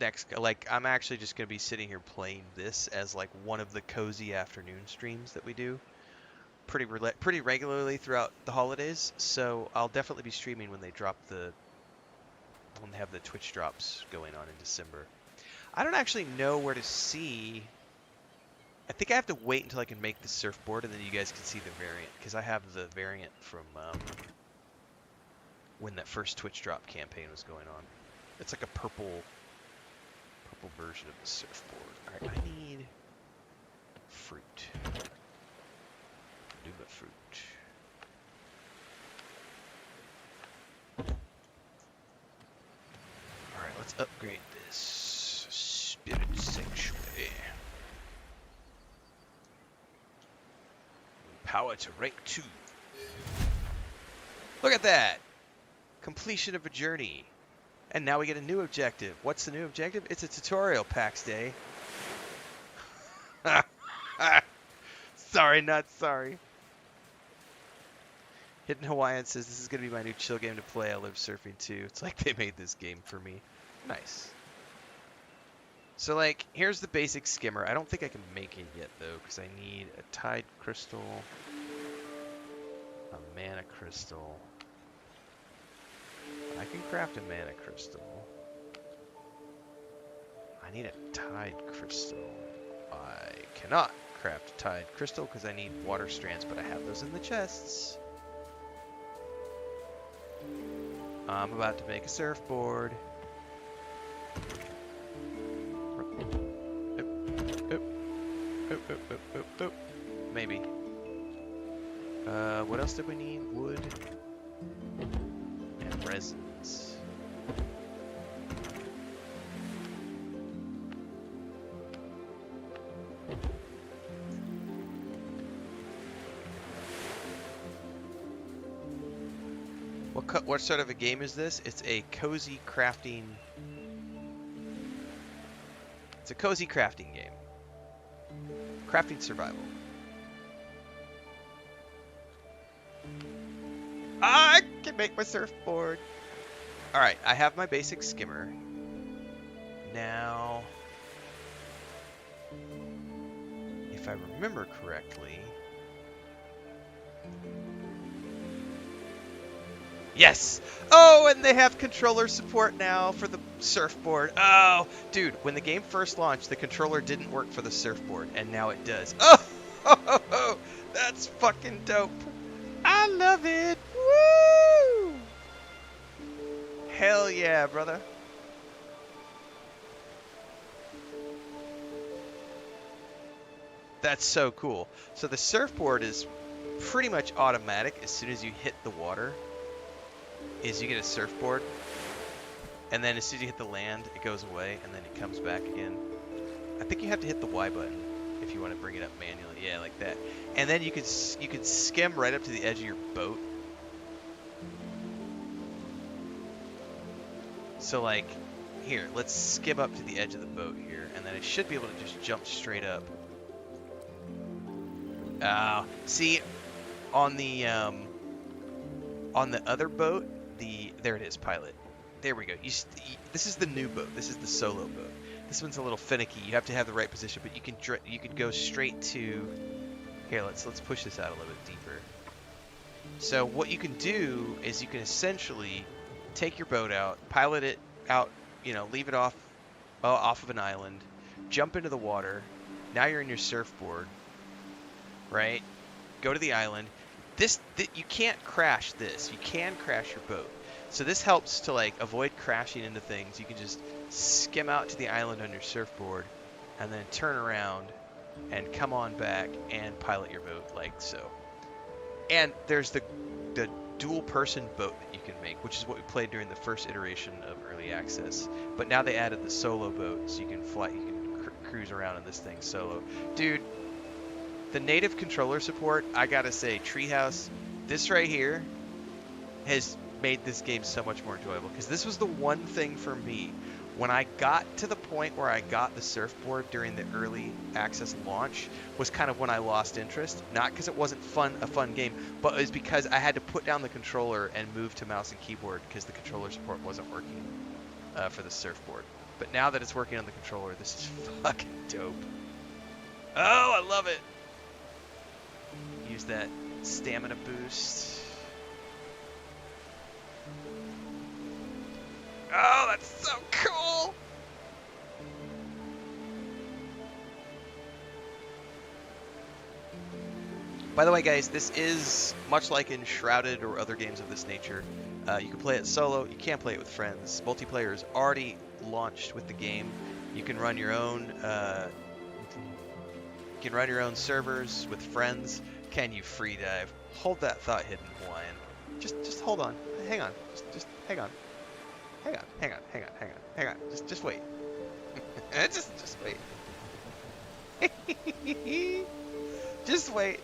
Speaker 1: next, like, I'm actually just going to be sitting here playing this as like one of the cozy afternoon streams that we do pretty regularly throughout the holidays. So I'll definitely be streaming when they have the Twitch drops going on in December. I don't actually know where to see. I think I have to wait until I can make the surfboard and then you guys can see the variant, because I have the variant from when that first Twitch drop campaign was going on. It's like a purple version of the surfboard. Alright, I need fruit. Luma Fruit. Alright, let's upgrade this. Spirit Sanctuary. Power to rank 2. Look at that! Completion of a journey. And now we get a new objective. What's the new objective? It's a tutorial, PAX Day. Sorry, not sorry. Hidden Hawaiian says, this is going to be my new chill game to play. I love surfing too. It's like they made this game for me. Nice. So, like, here's the basic skimmer. I don't think I can make it yet, though, because I need a Tide Crystal, a Mana Crystal. I can craft a Mana Crystal. I need a Tide Crystal. I cannot craft a Tide Crystal because I need water strands, but I have those in the chests. I'm about to make a surfboard. Maybe. What else did we need? Wood and resins. What sort of a game is this? It's a cozy crafting. It's a cozy crafting game. Crafting survival. I can make my surfboard. Alright, I have my basic skimmer. Now, if I remember correctly, Yes! Oh, and they have controller support now for the surfboard. Oh, dude, when the game first launched, the controller didn't work for the surfboard, and now it does. Oh, that's fucking dope. I love it. Woo! Hell yeah, brother. That's so cool. So the surfboard is pretty much automatic as soon as you hit the water. Is you get a surfboard, and then as soon as you hit the land, it goes away, and then it comes back again. I think you have to hit the Y button if you want to bring it up manually. Yeah, like that. And then you can skim right up to the edge of your boat. So like, here, let's skim up to the edge of the boat here, and then it should be able to just jump straight up. See, on the other boat, there it is, pilot. There we go. This is the new boat. This is the solo boat. This one's a little finicky. You have to have the right position, but you can go straight to. Here, let's push this out a little bit deeper. So what you can do is you can essentially take your boat out, pilot it out, leave it off of an island, jump into the water. Now you're in your surfboard, right? Go to the island. You can't crash this. You can crash your boat. So this helps to like avoid crashing into things. You can just skim out to the island on your surfboard and then turn around and come on back and pilot your boat like so. And there's the dual person boat that you can make, which is what we played during the first iteration of early access. But now they added the solo boat, so you can cruise around in this thing solo. Dude, the native controller support, I gotta say, Treehouse, this right here has made this game so much more enjoyable, because this was the one thing for me when I got to the point where I got the surfboard during the early access launch, was kind of when I lost interest. Not because it wasn't a fun game, but it was because I had to put down the controller and move to mouse and keyboard because the controller support wasn't working for the surfboard. But now that it's working on the controller, this is fucking dope. Oh, I love it. Use that stamina boost. Oh, that's so cool! By the way, guys, this is much like in Shrouded or other games of this nature. You can play it solo, you can't play it with friends. Multiplayer is already launched with the game. You can run your own servers with friends. Can you free dive? Hold that thought, Hidden Hawaiian. Just hold on. Hang on. Just hang on. Hang on. Just wait. just wait. Just wait.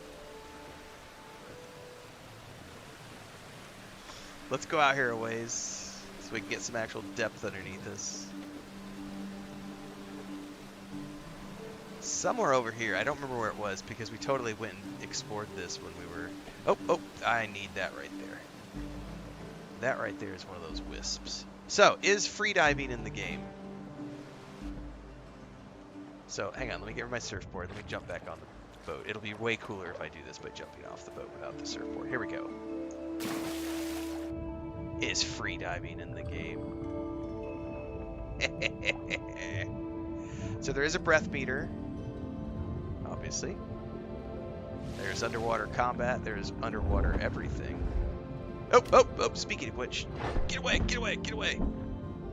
Speaker 1: Let's go out here a ways so we can get some actual depth underneath us. Somewhere over here. I don't remember where it was because we totally went and explored this when we were... Oh, I need that right there. That right there is one of those wisps. So, is freediving in the game? So, hang on, let me get rid of my surfboard. Let me jump back on the boat. It'll be way cooler if I do this by jumping off the boat without the surfboard. Here we go. Is freediving in the game? So there is a breath meter, obviously. There's underwater combat. There's underwater everything. Oh, speaking of which, get away.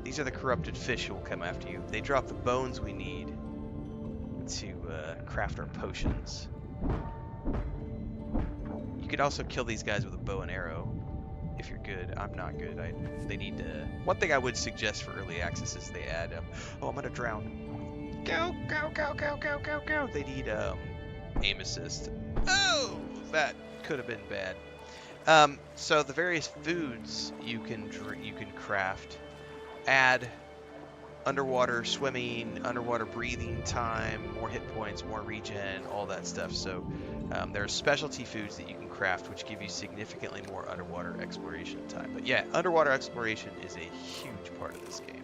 Speaker 1: These are the corrupted fish who will come after you. They drop the bones we need to craft our potions. You could also kill these guys with a bow and arrow if you're good. I'm not good. They need to... One thing I would suggest for early access is they add... oh, I'm gonna drown. Go. They need aim assist. Oh, that could have been bad. So the various foods you can craft add underwater swimming, underwater breathing time, more hit points, more regen, all that stuff. So there are specialty foods that you can craft which give you significantly more underwater exploration time. But yeah, underwater exploration is a huge part of this game.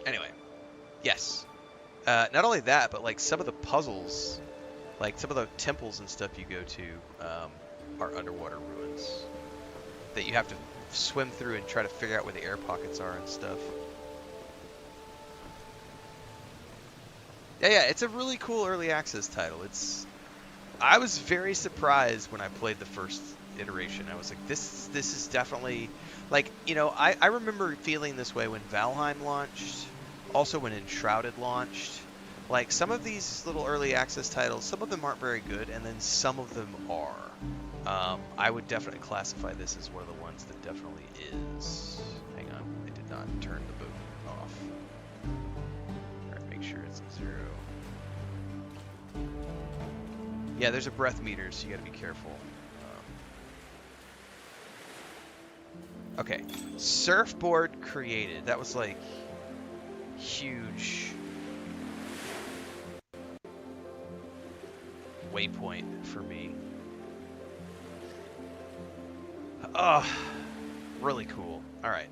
Speaker 1: Anyway, yes. Not only that, but like some of the puzzles Like some of the temples and stuff you go to are underwater ruins that you have to swim through and try to figure out where the air pockets are and stuff. Yeah, it's a really cool early access title. I was very surprised when I played the first iteration. I was like, this is definitely, like, you know, I remember feeling this way when Valheim launched, also when Enshrouded launched. Like, some of these little early access titles, some of them aren't very good, and then some of them are. I would definitely classify this as one of the ones that definitely is. Hang on, I did not turn the boat off. Alright, make sure it's 0. Yeah, there's a breath meter, so you gotta be careful. Okay, surfboard created. That was like huge waypoint for me. Oh, really cool. All right.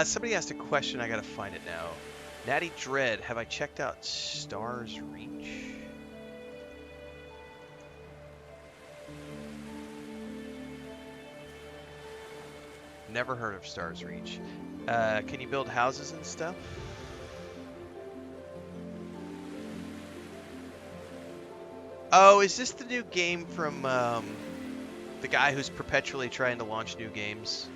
Speaker 1: Somebody asked a question. I gotta find it now. Natty Dread, have I checked out Stars Reach? Never heard of Stars Reach. Can you build houses and stuff? Oh, is this the new game from the guy who's perpetually trying to launch new games?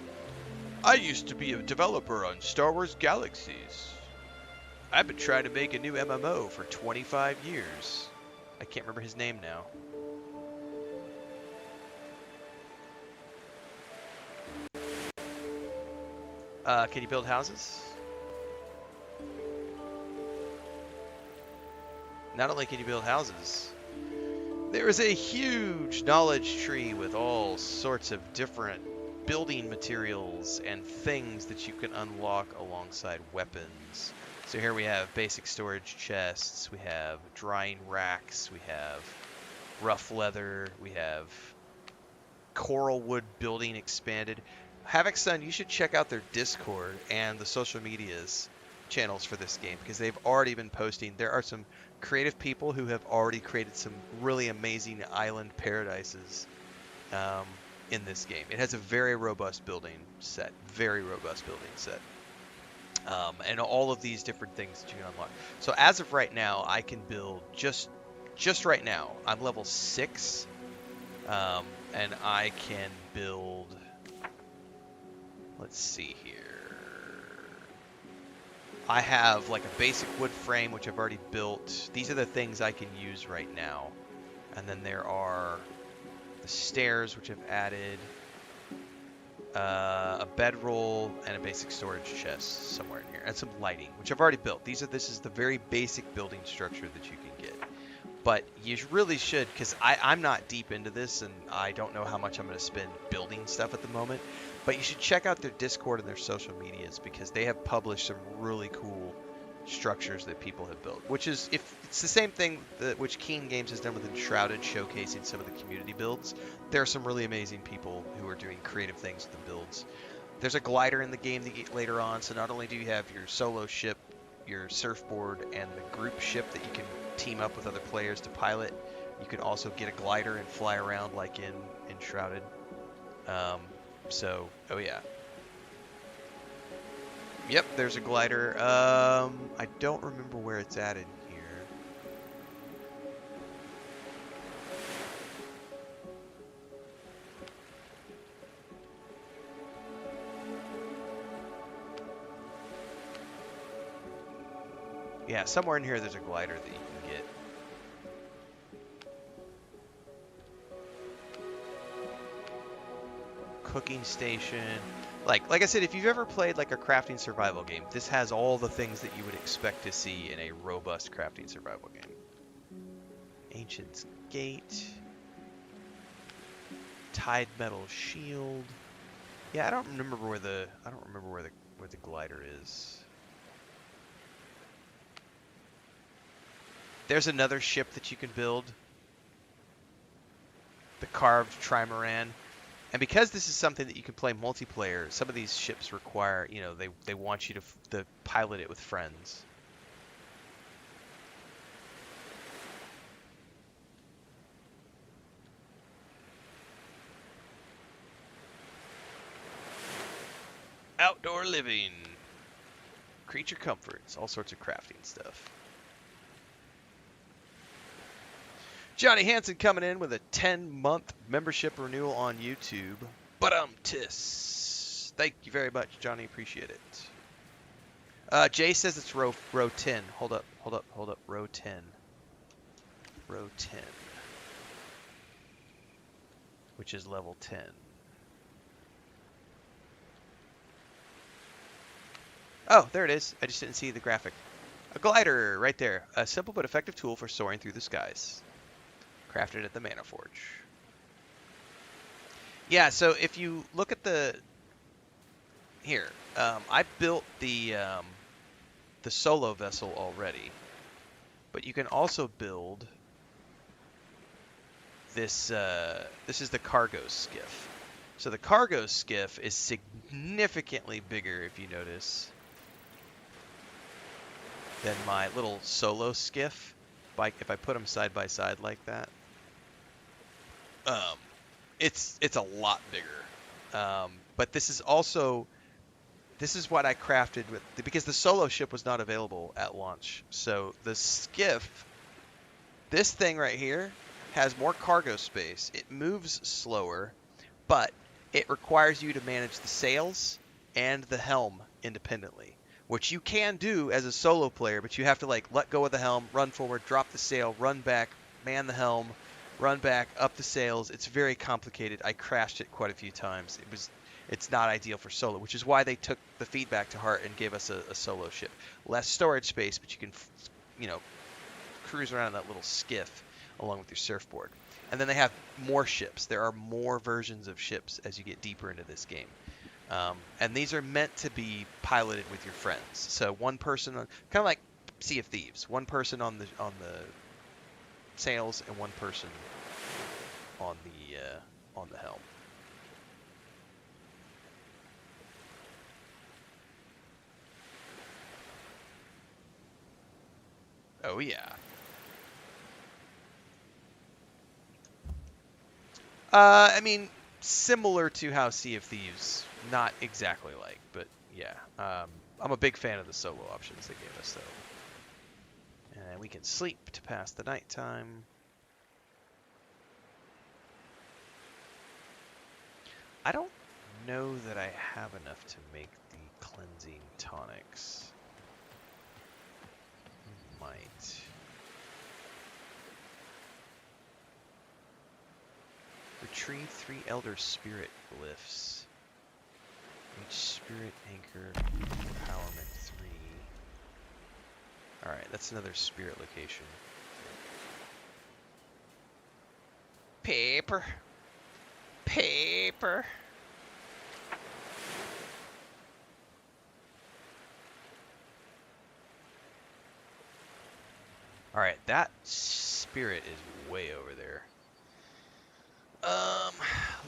Speaker 1: I used to be a developer on Star Wars Galaxies. I've been trying to make a new MMO for 25 years. I can't remember his name now. Can you build houses? Not only can you build houses, there is a huge knowledge tree with all sorts of different building materials and things that you can unlock alongside weapons. So here we have basic storage chests, we have drying racks, we have rough leather, we have coral wood building expanded. Havoc Sun, you should check out their Discord and the social medias channels for this game because they've already been posting. There are some creative people who have already created some really amazing island paradises in this game. It has a very robust building set, and all of these different things that you can unlock. So as of right now, I can build just right now. I'm level 6, and I can build. Let's see here. I have like a basic wood frame, which I've already built. These are the things I can use right now. And then there are the stairs, which I've added. A bedroll and a basic storage chest somewhere in here. And some lighting, which I've already built. This is the very basic building structure that you can get. But you really should, because I'm not deep into this, and I don't know how much I'm going to spend building stuff at the moment. But you should check out their Discord and their social medias, because they have published some really cool structures that people have built. Which is, if it's the same thing that which Keen Games has done with Enshrouded, showcasing some of the community builds. There are some really amazing people who are doing creative things with the builds. There's a glider in the game that you get later on, so not only do you have your solo ship, your surfboard, and the group ship that you can team up with other players to pilot, you can also get a glider and fly around like in Enshrouded. Oh yeah. Yep, there's a glider. I don't remember where it's at in here. Yeah, somewhere in here there's a glider that you can get. Cooking station. Like I said, if you've ever played like a crafting survival game, this has all the things that you would expect to see in a robust crafting survival game. Ancient's Gate. Tide metal shield. Yeah, I don't remember where the glider is. There's another ship that you can build. The carved trimaran. And because this is something that you can play multiplayer, some of these ships require, you know, they want you to pilot it with friends. Outdoor living. Creature comforts, all sorts of crafting stuff. Johnny Hansen coming in with a 10-month membership renewal on YouTube. Tis. Thank you very much, Johnny. Appreciate it. Jay says it's row 10. Hold up. Row 10. Row 10. Which is level 10. Oh, there it is. I just didn't see the graphic. A glider, right there. A simple but effective tool for soaring through the skies. Crafted at the Mana Forge. Yeah, so if you look at the... Here, I built the solo vessel already. But you can also build this, this is the cargo skiff. So the cargo skiff is significantly bigger, if you notice, than my little solo skiff. If I put them side by side like that, it's a lot bigger. But this is what I crafted with, because the solo ship was not available at launch. So the skiff, this thing right here, has more cargo space. It moves slower, but it requires you to manage the sails and the helm independently, which you can do as a solo player, but you have to like let go of the helm, run forward, drop the sail, run back, man the helm, run back, up the sails. It's very complicated. I crashed it quite a few times. It's not ideal for solo, which is why they took the feedback to heart and gave us a solo ship. Less storage space, but you can, you know, cruise around in that little skiff along with your surfboard. And then they have more ships. There are more versions of ships as you get deeper into this game. And these are meant to be piloted with your friends. So one person, kind of like Sea of Thieves, one person on the sails and one person on the helm. Oh yeah. I mean, similar to how Sea of Thieves, not exactly like, but yeah. I'm a big fan of the solo options they gave us, though. And we can sleep to pass the nighttime. I don't know that I have enough to make the cleansing tonics. Might. Retrieve 3 Elder Spirit glyphs. Each Spirit Anchor Empowerment 3. Alright, that's another Spirit location. Paper. Paper. Alright, that spirit is way over there.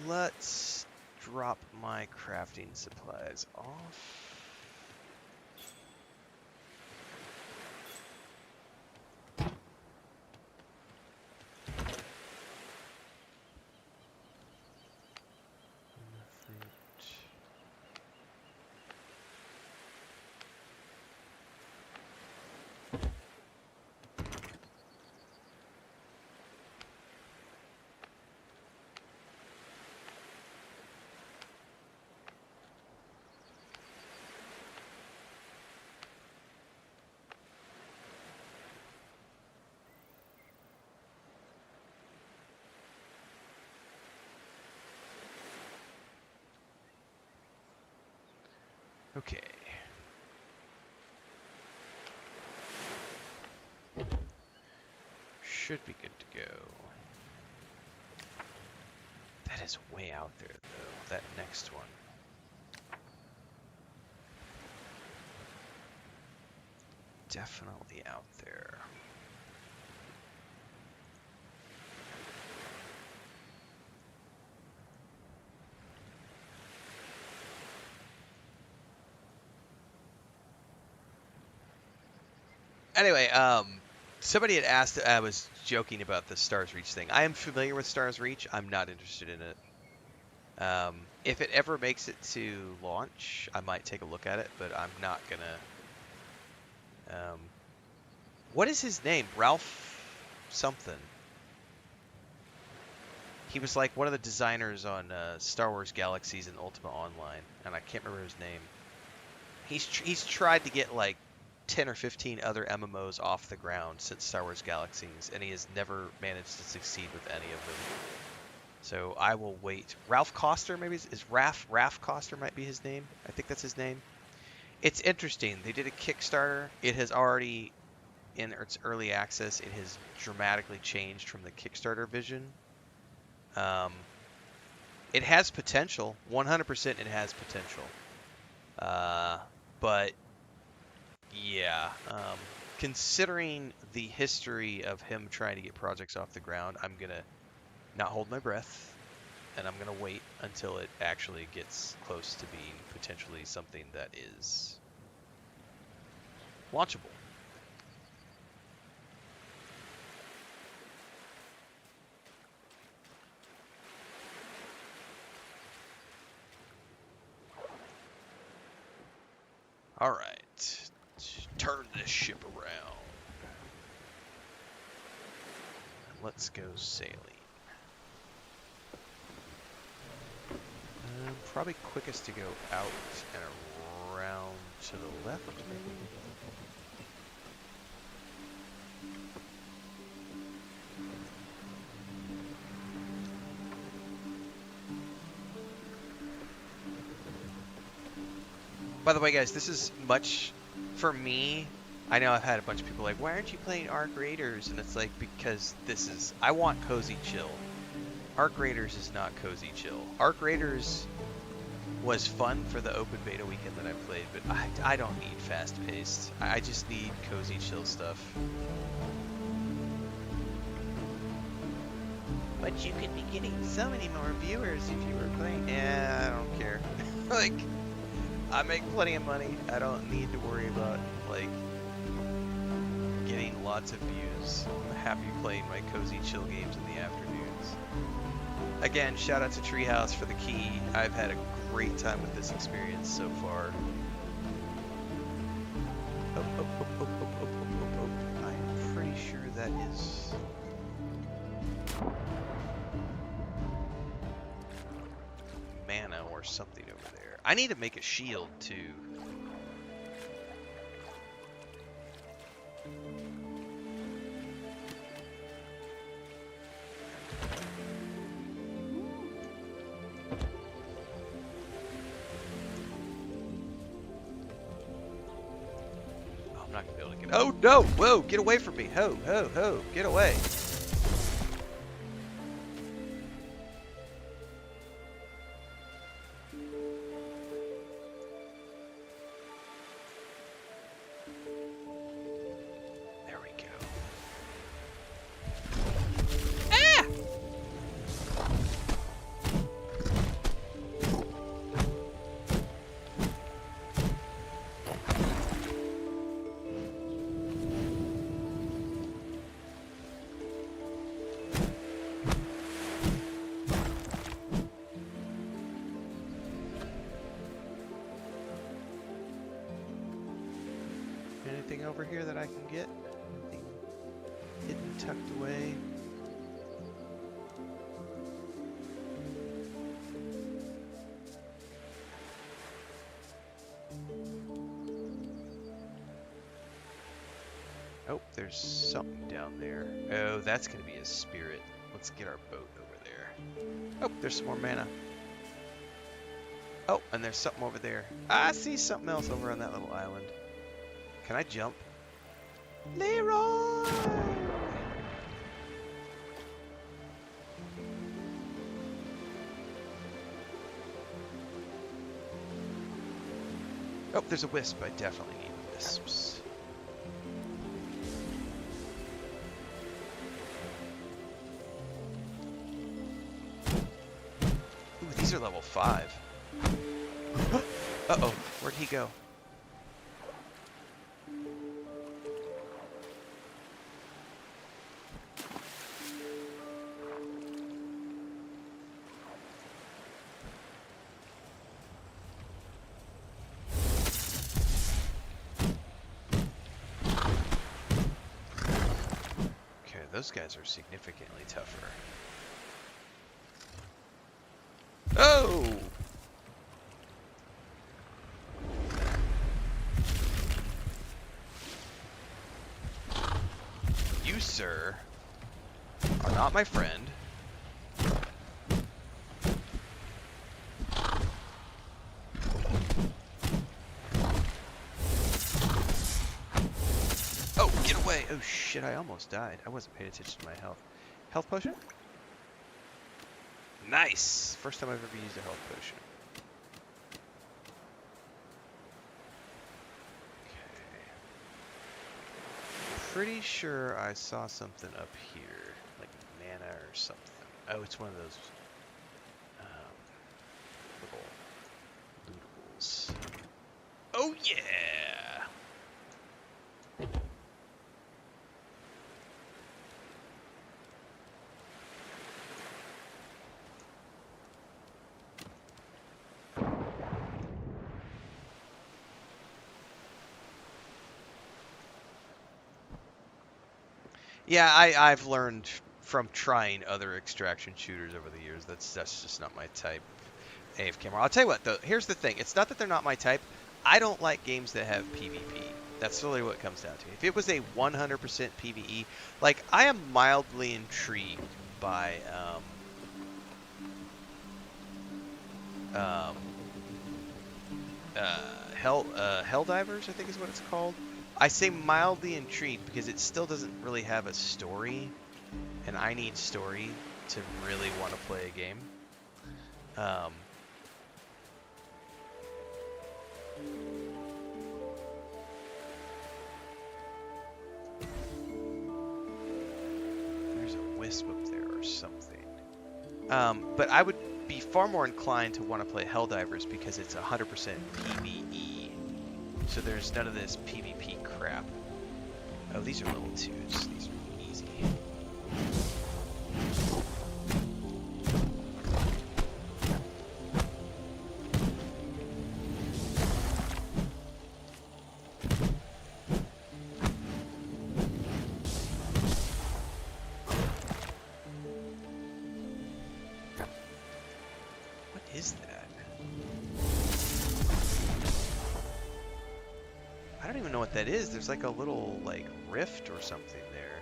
Speaker 1: Let's drop my crafting supplies off. Okay. Should be good to go. That is way out there, though, that next one. Definitely out there. Anyway, somebody had asked. I was joking about the Stars Reach thing. I am familiar with Stars Reach. I'm not interested in it. If it ever makes it to launch, I might take a look at it, but I'm not gonna. What is his name? Ralph something. He was like one of the designers on Star Wars Galaxies and Ultima Online, and I can't remember his name. He's tried to get like 10 or 15 other MMOs off the ground since Star Wars Galaxies, and he has never managed to succeed with any of them. So I will wait. Ralph Coster, maybe is Raph Coster might be his name. I think that's his name. It's interesting. They did a Kickstarter. It has already, in its early access, it has dramatically changed from the Kickstarter vision. It has potential. 100% it has potential. But yeah, considering the history of him trying to get projects off the ground, I'm gonna not hold my breath, and I'm gonna wait until it actually gets close to being potentially something that is launchable. All right, turn this ship around. Let's go sailing. Probably quickest to go out and around to the left, maybe? By the way, guys, this is much, for me, I know I've had a bunch of people like, why aren't you playing Arc Raiders? And it's like, because this is, I want cozy chill. Arc Raiders is not cozy chill. Arc Raiders was fun for the open beta weekend that I played, but I don't need fast-paced. I just need cozy chill stuff. But you could be getting so many more viewers if you were playing. Yeah, I don't care. Like, I make plenty of money. I don't need to worry about, like, getting lots of views. I'm happy playing my cozy chill games in the afternoons. Again, shout out to Treehouse for the key. I've had a great time with this experience so far. I'm pretty sure that is... mana or something over there. I need to make a shield too. Oh, I'm not gonna be able to get. Oh no! Whoa! Get away from me! Ho! Ho! Ho! Get away! Anything over here that I can get? Anything hidden, tucked away? Oh, there's something down there. Oh, that's gonna be a spirit. Let's get our boat over there. Oh, there's some more mana. Oh, and there's something over there. I see something else over on that little island. Can I jump? Leroy! Oh, there's a wisp. I definitely need wisps. Ooh, these are level 5. Uh-oh, where'd he go? those guys are significantly tougher. Oh! You, sir, are not my friend. Oh, get away! Oh shit, I almost died. I wasn't paying attention to my health. Health potion? Nice! First time I've ever used a health potion. Pretty sure I saw something up here, like mana or something. Oh, it's one of those little lootables. Oh yeah! Yeah, I've learned from trying other extraction shooters over the years. That's just not my type. AFK. I'll tell you what, though. Here's the thing. It's not that they're not my type. I don't like games that have PvP. That's really what it comes down to. If it was a 100% PvE, like I am mildly intrigued by Helldivers, I think is what it's called. I say mildly intrigued because it still doesn't really have a story, and I need story to really want to play a game. There's a wisp up there or something. But I would be far more inclined to want to play Helldivers because it's 100% PvE. So there's none of this PvP crap. Oh, these are level 2s. These are easy. What is that? I don't even know what that is. There's like a little like rift or something there.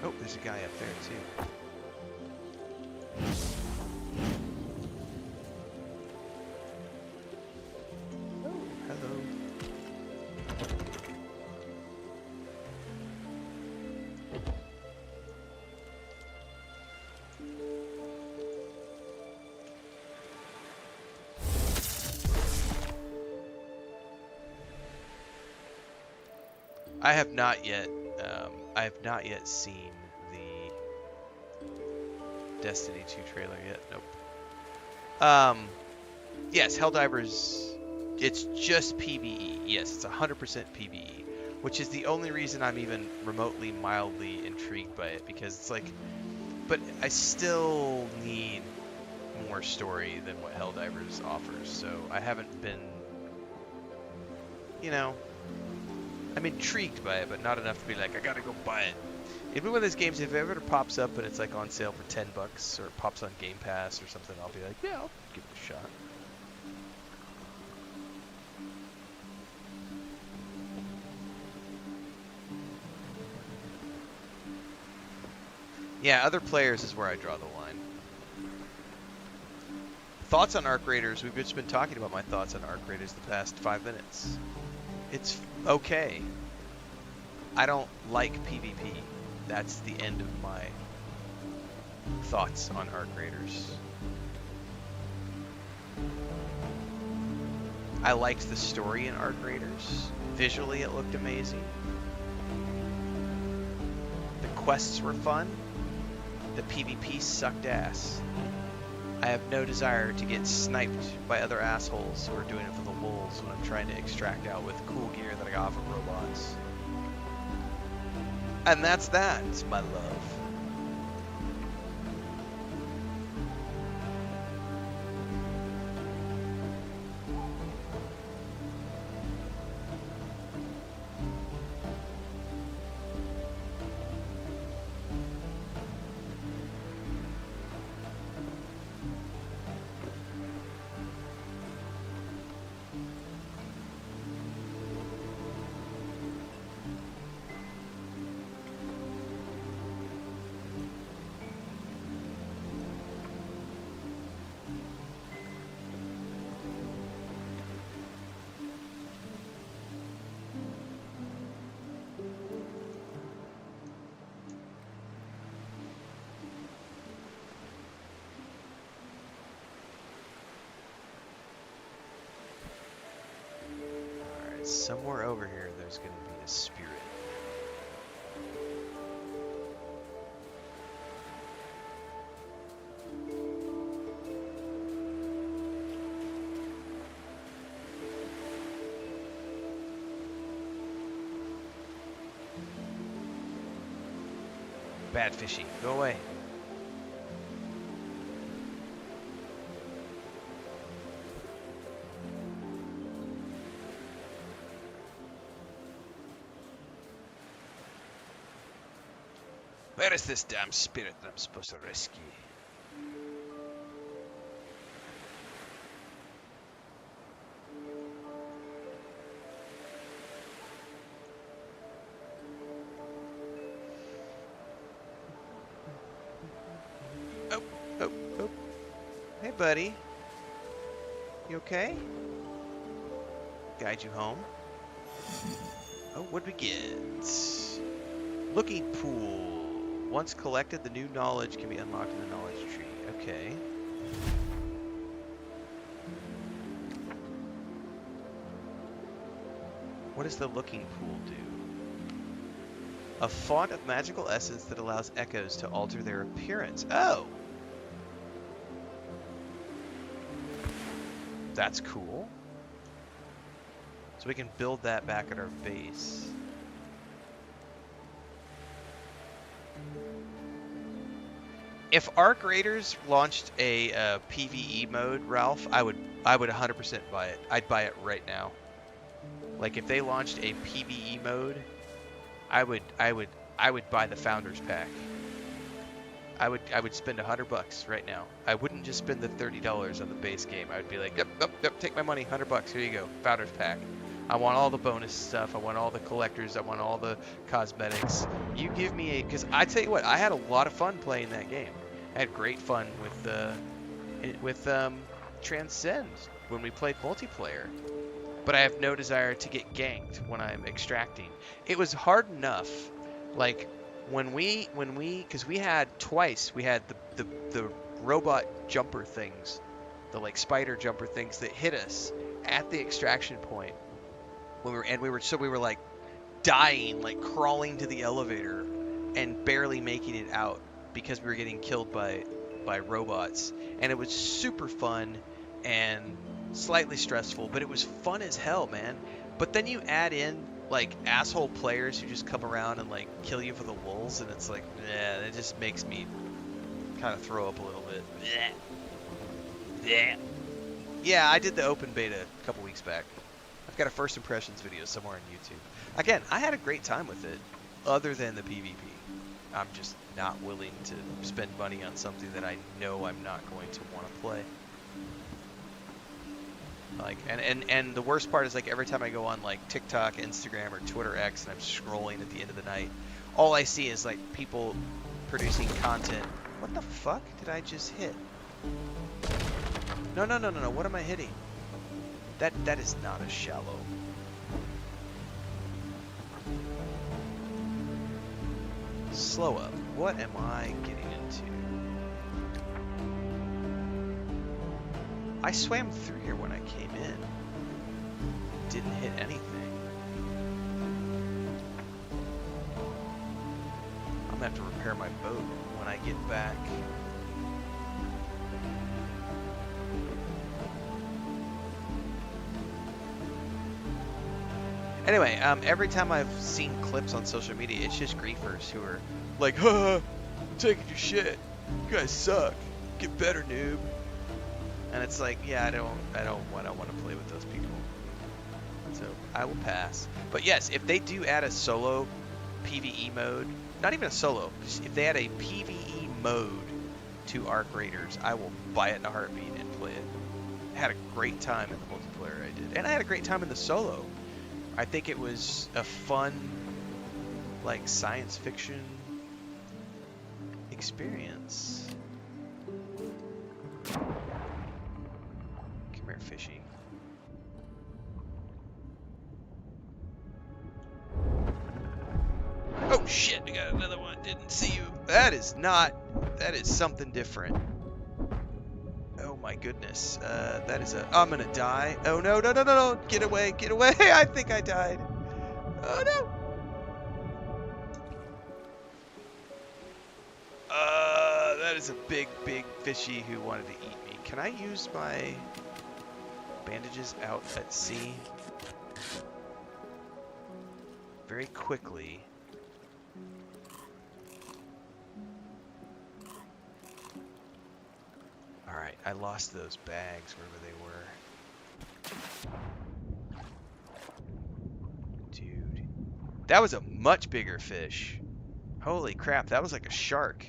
Speaker 1: Oh, there's a guy up there too. Oh, hello. I have not yet seen the Destiny 2 trailer yet. Nope. Yes, Helldivers. It's just PvE. Yes, it's 100% PvE, which is the only reason I'm even remotely mildly intrigued by it, because it's like, but I still need more story than what Helldivers offers. So I haven't been, you know. I'm intrigued by it, but not enough to be like, I gotta go buy it. It'd be one of those games, if it ever pops up and it's like on sale for $10, or it pops on Game Pass or something, I'll be like, yeah, I'll give it a shot. Yeah, other players is where I draw the line. Thoughts on Arc Raiders? We've just been talking about my thoughts on Arc Raiders the past 5 minutes. It's okay. I don't like PvP. That's the end of my thoughts on Arc Raiders. I liked the story in Arc Raiders. Visually, it looked amazing. The quests were fun. The PvP sucked ass. I have no desire to get sniped by other assholes who are doing it for the wolves when I'm trying to extract out with cool gear that I got from robots. And that's that, my love. somewhere over here there's going to be a spirit. Bad fishy. Go away. Where is this damn spirit that I'm supposed to rescue? Oh, oh, oh. Hey, buddy. You okay? Guide you home. Oh, what do we get? Looking pool. Once collected, the new knowledge can be unlocked in the knowledge tree. Okay. What does the looking pool do? A font of magical essence that allows echoes to alter their appearance. Oh! That's cool. So we can build that back at our base. If Arc Raiders launched a PvE mode, Ralph, I would 100% buy it. I'd buy it right now. Like if they launched a PvE mode, I would buy the Founders Pack. I would spend $100 right now. I wouldn't just spend the $30 on the base game. I would be like, yep, take my money, $100. Here you go, Founders Pack. I want all the bonus stuff. I want all the collectors. I want all the cosmetics. You give me a... Because I tell you what, I had a lot of fun playing that game. I had great fun with Transcend when we played multiplayer. But I have no desire to get ganked when I'm extracting. It was hard enough, like because we had twice, we had the robot jumper things, the like spider jumper things that hit us at the extraction point. When we were like dying, like crawling to the elevator and barely making it out because we were getting killed by robots. And it was super fun and slightly stressful, but it was fun as hell, man. But then you add in like asshole players who just come around and like kill you for the lulz, and it's like, yeah, it just makes me kind of throw up a little bit. Yeah, I did the open beta a couple weeks back. I've got a first impressions video somewhere on YouTube. Again, I had a great time with it, other than the PvP. I'm just not willing to spend money on something that I know I'm not going to want to play. Like, and the worst part is like every time I go on like TikTok, Instagram, or Twitter X, and I'm scrolling at the end of the night, all I see is like people producing content. What the fuck did I just hit? No, what am I hitting? That is not a shallow. Slow up. What am I getting into? I swam through here when I came in. Didn't hit anything. I'm gonna have to repair my boat when I get back. Anyway, every time I've seen clips on social media, it's just griefers who are like, "Huh, I'm taking your shit. You guys suck. Get better, noob." And it's like, yeah, I don't want to play with those people. So I will pass. But yes, if they do add a solo PvE mode, not even a solo, if they add a PvE mode to Arc Raiders, I will buy it in a heartbeat and play it. I had a great time in the multiplayer I did, and I had a great time in the solo. I think it was a fun, like, science fiction experience. Come here, fishy. Oh shit, I got another one. Didn't see you. That is something different. Oh my my goodness. That is a... I'm gonna die. Oh, no, no, no, no, no. Get away, get away. I think I died. Oh, no. That is a big, big fishy who wanted to eat me. Can I use my bandages out at sea very quickly? Alright, I lost those bags wherever they were. Dude. That was a much bigger fish. Holy crap, that was like a shark.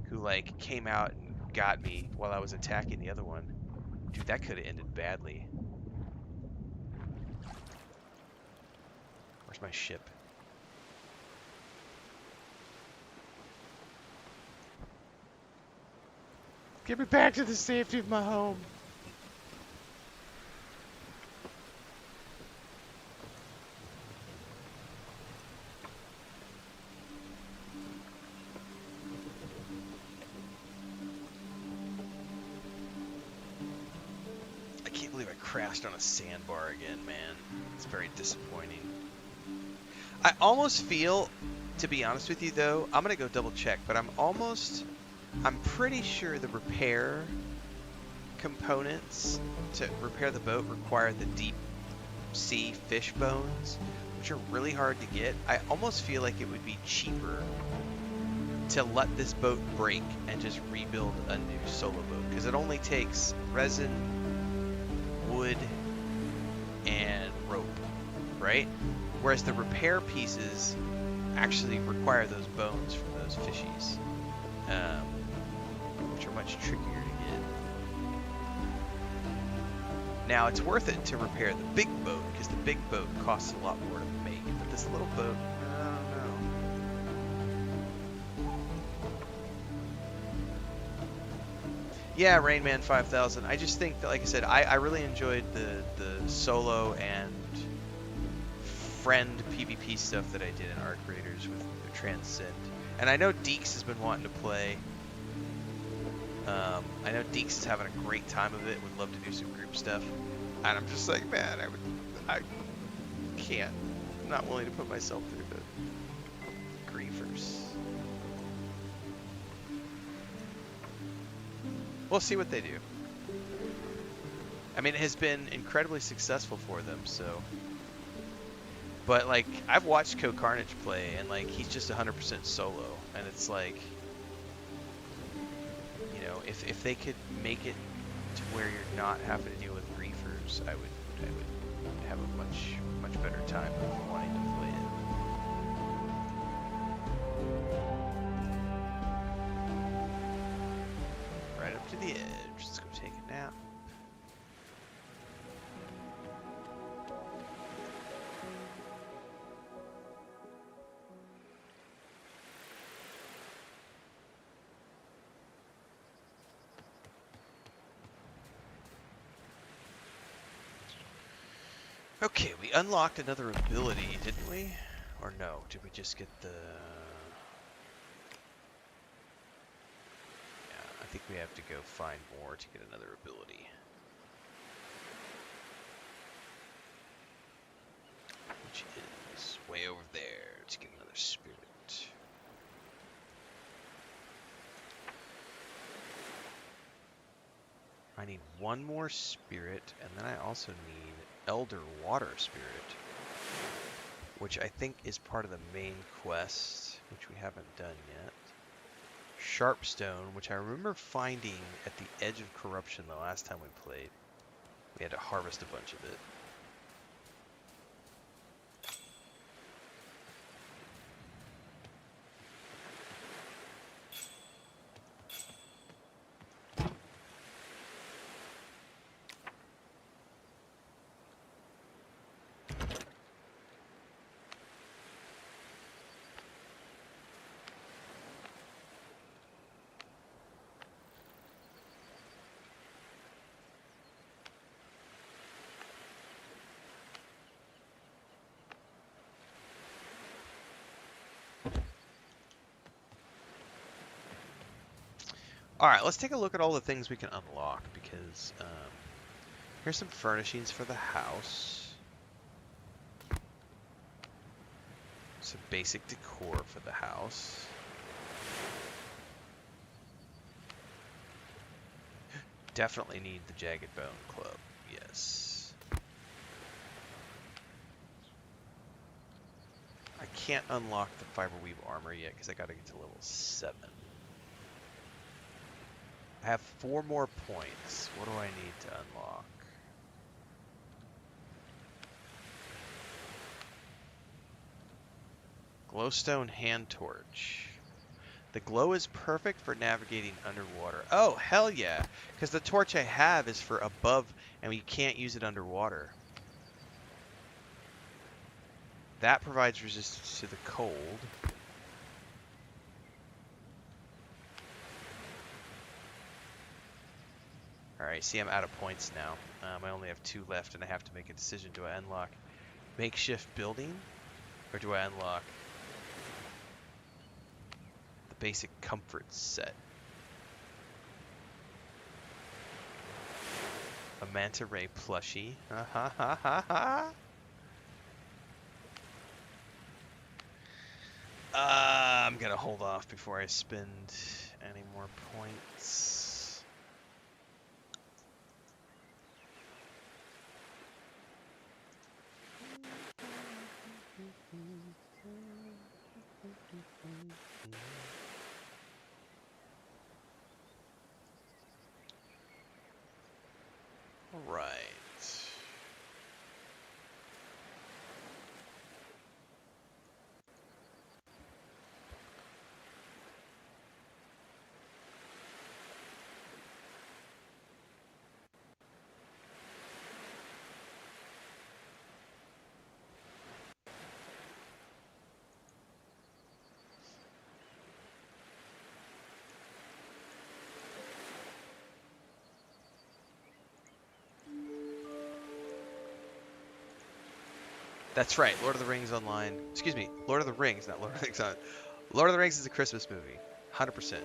Speaker 1: Who, like, came out and got me while I was attacking the other one. Dude, that could have ended badly. Where's my ship? Get me back to the safety of my home. I can't believe I crashed on a sandbar again, man. It's very disappointing. I almost feel, to be honest with you though, I'm gonna go double check, but I'm pretty sure the repair components to repair the boat require the deep sea fish bones, which are really hard to get. I almost feel like it would be cheaper to let this boat break and just rebuild a new solo boat, because it only takes resin, wood, and rope, right? Whereas the repair pieces actually require those bones from those fishies, which are much trickier to get. Now, it's worth it to repair the big boat, because the big boat costs a lot more to make, but this little boat, I don't know. Yeah, Rainman 5000. I just think that, like I said, I really enjoyed the solo and friend PvP stuff that I did in Arc Raiders with the Transcend. And I know Deeks has been wanting to play. I know Deeks is having a great time of it. Would love to do some group stuff. And I'm just like, man, I can't. I'm not willing to put myself through the griefers. We'll see what they do. I mean, it has been incredibly successful for them, so. But, like, I've watched Co-Carnage play, and, like, he's just 100% solo. And it's like, you know, if they could make it to where you're not having to deal with griefers, I would have a much better time of wanting to play it. Right up to the edge. Let's go take a nap. Okay, we unlocked another ability, didn't we? Or no? Did we just get the... Yeah, I think we have to go find more to get another ability. Which is way over there to get another spirit. I need one more spirit, and then I also need Elder Water Spirit, which I think is part of the main quest, which we haven't done yet. Sharpstone, which I remember finding at the edge of corruption the last time we played. We had to harvest a bunch of it. Alright, let's take a look at all the things we can unlock, because here's some furnishings for the house. Some basic decor for the house. Definitely need the Jagged Bone Club, yes. I can't unlock the Fiberweave armor yet because I gotta get to level 7. I have 4 more points. What do I need to unlock? Glowstone hand torch. The glow is perfect for navigating underwater. Oh, hell yeah! Because the torch I have is for above, and we can't use it underwater. That provides resistance to the cold. Alright, see, I'm out of points now. I only have 2 left, and I have to make a decision. Do I unlock makeshift building, or do I unlock the basic comfort set? A manta ray plushie. Ha ha ha ha ha! I'm gonna hold off before I spend any more points. All right. That's right, Lord of the Rings Online. Excuse me, Lord of the Rings, not Lord of the Rings Online. Lord of the Rings is a Christmas movie. 100%.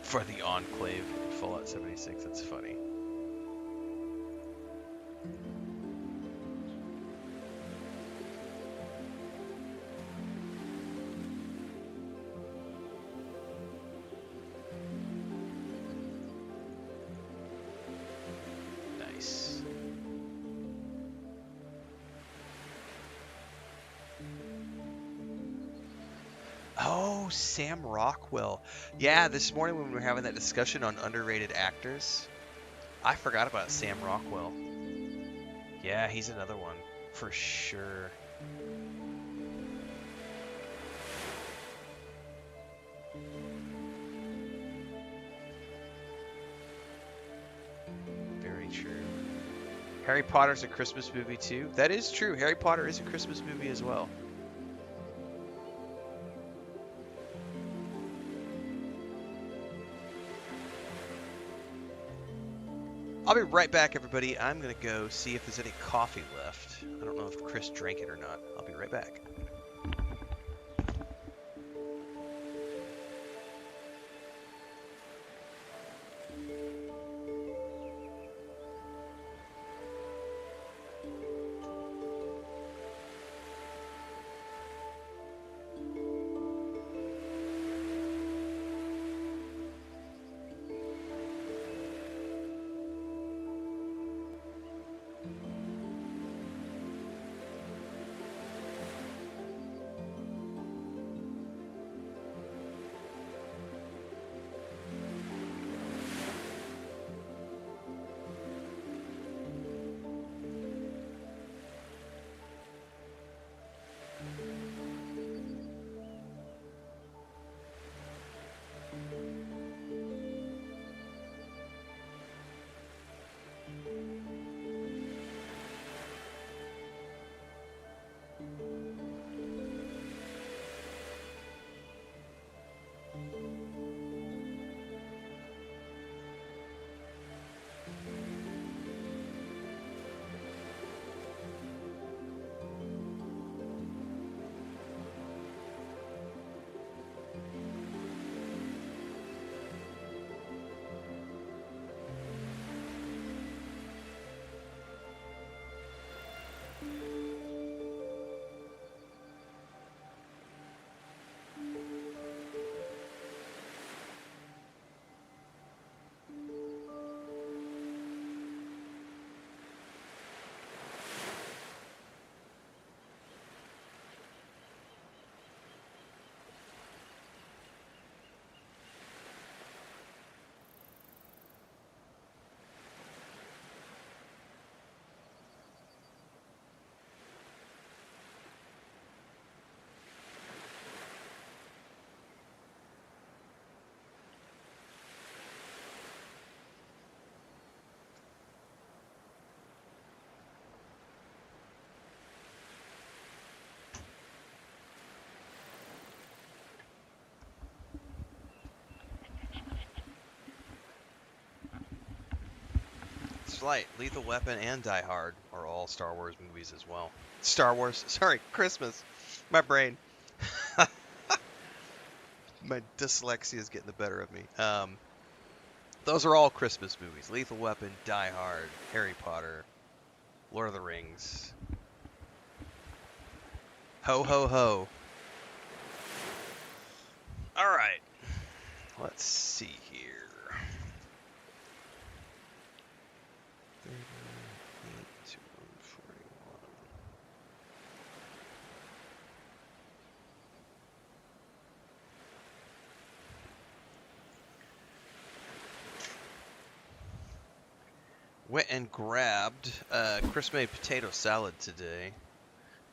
Speaker 1: For the Enclave in Fallout 76, that's funny. Nice. Oh, Sam Rockwell. Yeah, this morning when we were having that discussion on underrated actors, I forgot about Sam Rockwell. Yeah, he's another one, for sure. Very true. Harry Potter's a Christmas movie too. That is true. Harry Potter is a Christmas movie as well. I'll be right back, everybody. I'm going to go see if there's any coffee left. I don't know if Chris drank it or not. I'll be right back. First Flight, Lethal Weapon, and Die Hard are all Star Wars movies as well. Star Wars, sorry, Christmas. My brain. My dyslexia is getting the better of me. Those are all Christmas movies. Lethal Weapon, Die Hard, Harry Potter, Lord of the Rings. Ho, ho, ho. All right. Let's see here. 38 to 141. Went and grabbed Chris made potato salad today,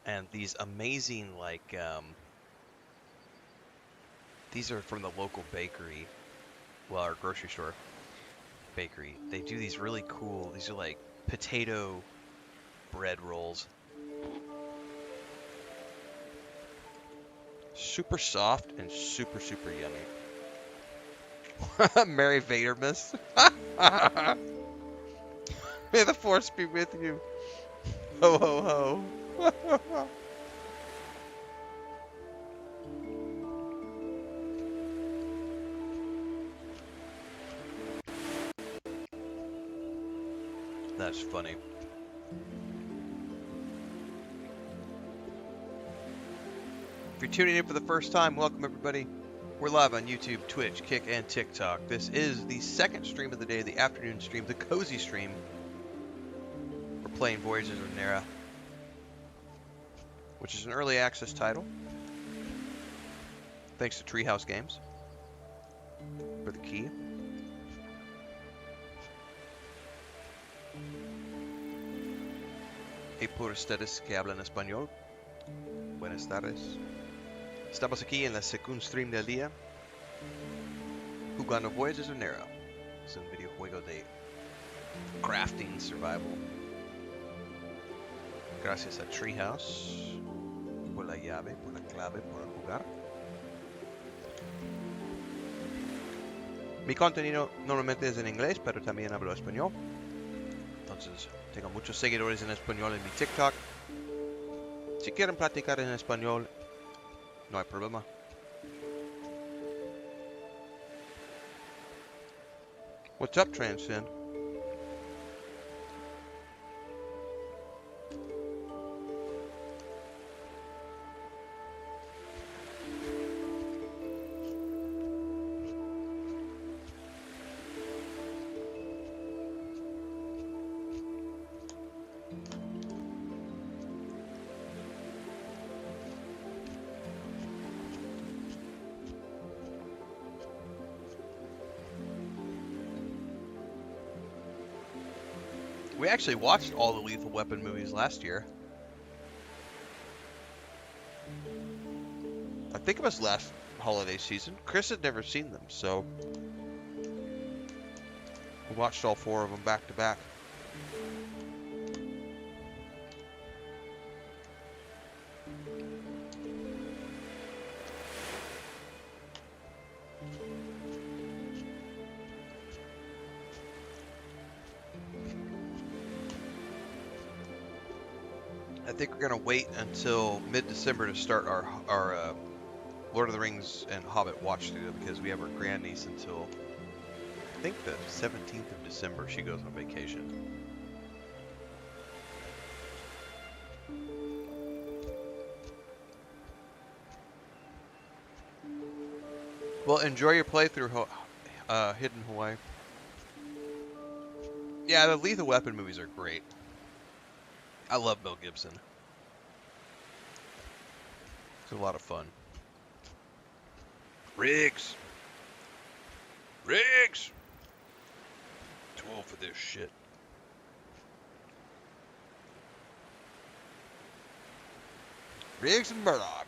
Speaker 1: and these amazing these are from the local bakery, well, our grocery store bakery. They do these really cool. These are like potato bread rolls, super soft and super yummy. Merry Vadermas. May the force be with you. Ho ho ho. That's funny. If you're tuning in for the first time, welcome everybody. We're live on YouTube, Twitch, Kick, and TikTok. This is the second stream of the day, the afternoon stream, the cozy stream. We're playing Voyagers of Nera, which is an early access title. Thanks to Treehouse Games for the key. Y por ustedes que hablan español, buenas tardes. Estamos aquí en la second stream del día, jugando Voyagers of Nera. Es un videojuego de crafting survival. Gracias a Treehouse por la llave, por la clave, por jugar. Mi contenido normalmente es en inglés, pero también hablo español. Entonces, tengo muchos seguidores en español en mi TikTok. Si quieren practicar en español, no hay problema. What's up, Transcend? We actually watched all the Lethal Weapon movies last year. I think it was last holiday season. Chris had never seen them, so we watched all 4 of them back to back. I think we're gonna wait until mid-December to start our Lord of the Rings and Hobbit watch through, because we have our grandniece until I think the 17th of December. She goes on vacation. Well, enjoy your playthrough, Hidden Hawaii. Yeah, the Lethal Weapon movies are great. I love Mel Gibson. It's a lot of fun. Riggs! Riggs! Too old for this shit. Riggs and Murdoch.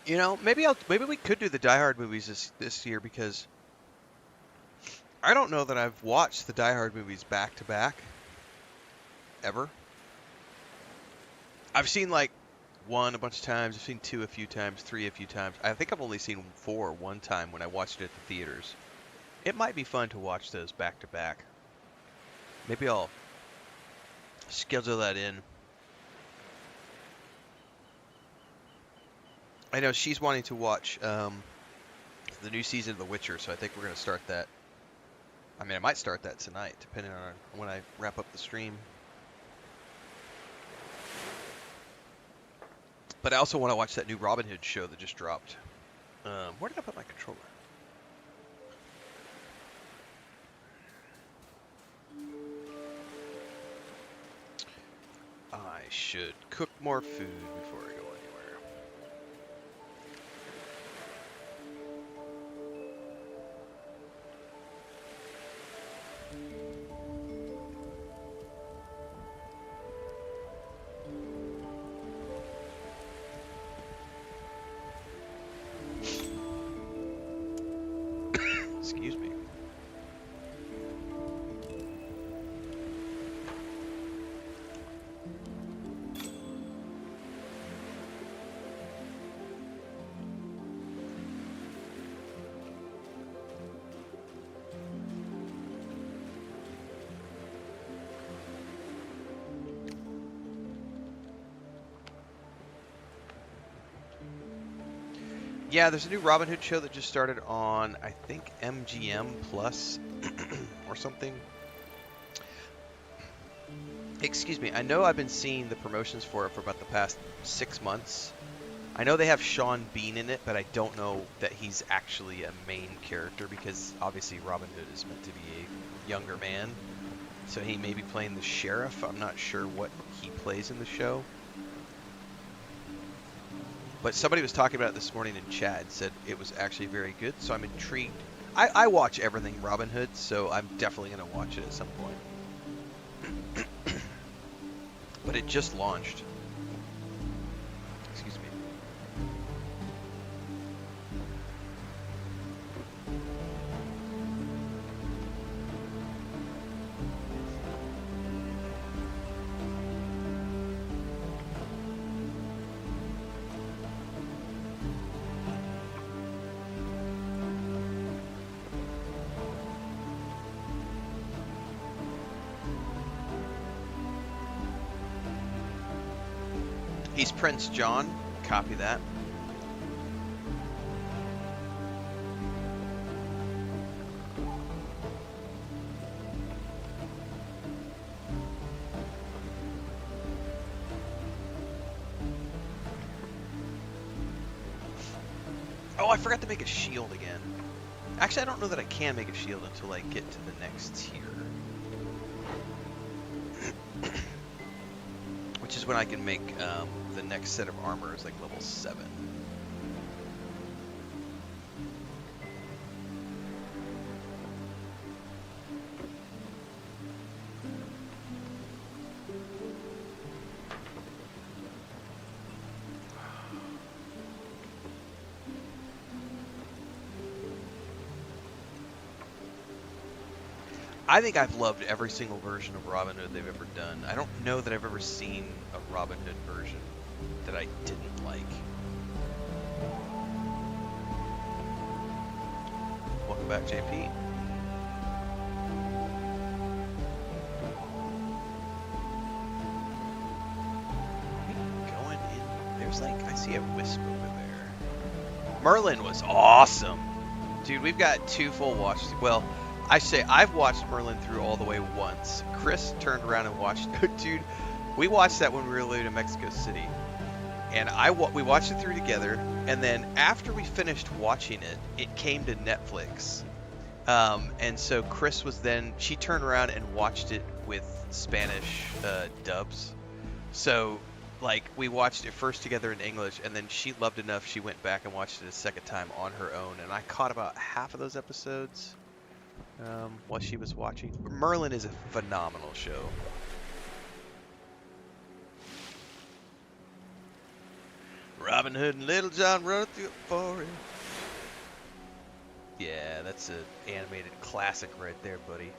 Speaker 1: You know, maybe we could do the Die Hard movies this year because I don't know that I've watched the Die Hard movies back to back ever. I've seen like one a bunch of times, I've seen two a few times, three a few times. I think I've only seen four one time when I watched it at the theaters. It might be fun to watch those back to back. Maybe I'll schedule that in. I know she's wanting to watch the new season of The Witcher, so I think we're going to start that. I mean, I might start that tonight, depending on when I wrap up the stream. But I also want to watch that new Robin Hood show that just dropped. Where did I put my controller? I should cook more food before I go anywhere. Excuse me. Yeah, there's a new Robin Hood show that just started on, I think, MGM Plus or something. Excuse me. I know I've been seeing the promotions for it for about the past 6 months. I know they have Sean Bean in it, but I don't know that he's actually a main character because obviously Robin Hood is meant to be a younger man. So he may be playing the sheriff. I'm not sure what he plays in the show. But somebody was talking about it this morning in chat and said it was actually very good, so I'm intrigued. I watch everything Robin Hood, so I'm definitely going to watch it at some point. But it just launched. Excuse me. He's Prince John. Copy that. Oh, I forgot to make a shield again. Actually, I don't know that I can make a shield until I get to the next tier. Which is when I can make the next set of armor is like level 7. I think I've loved every single version of Robin Hood they've ever done. I don't know that I've ever seen a Robin Hood version that I didn't like. Welcome back, JP. Going in. There's like, I see a wisp over there. Merlin was awesome. Dude, we've got 2 full watches. Well, I say I've watched Merlin through all the way once. Chris turned around and watched. Dude, we watched that when we were living in Mexico City, and we watched it through together. And then after we finished watching it, it came to Netflix, and so Chris was then she turned around and watched it with Spanish dubs. So like we watched it first together in English, and then she loved it enough she went back and watched it a second time on her own. And I caught about half of those episodes. While she was watching. Merlin is a phenomenal show. Robin Robin Hood and Little John run through the forest. Yeah, that's an animated classic right there, buddy.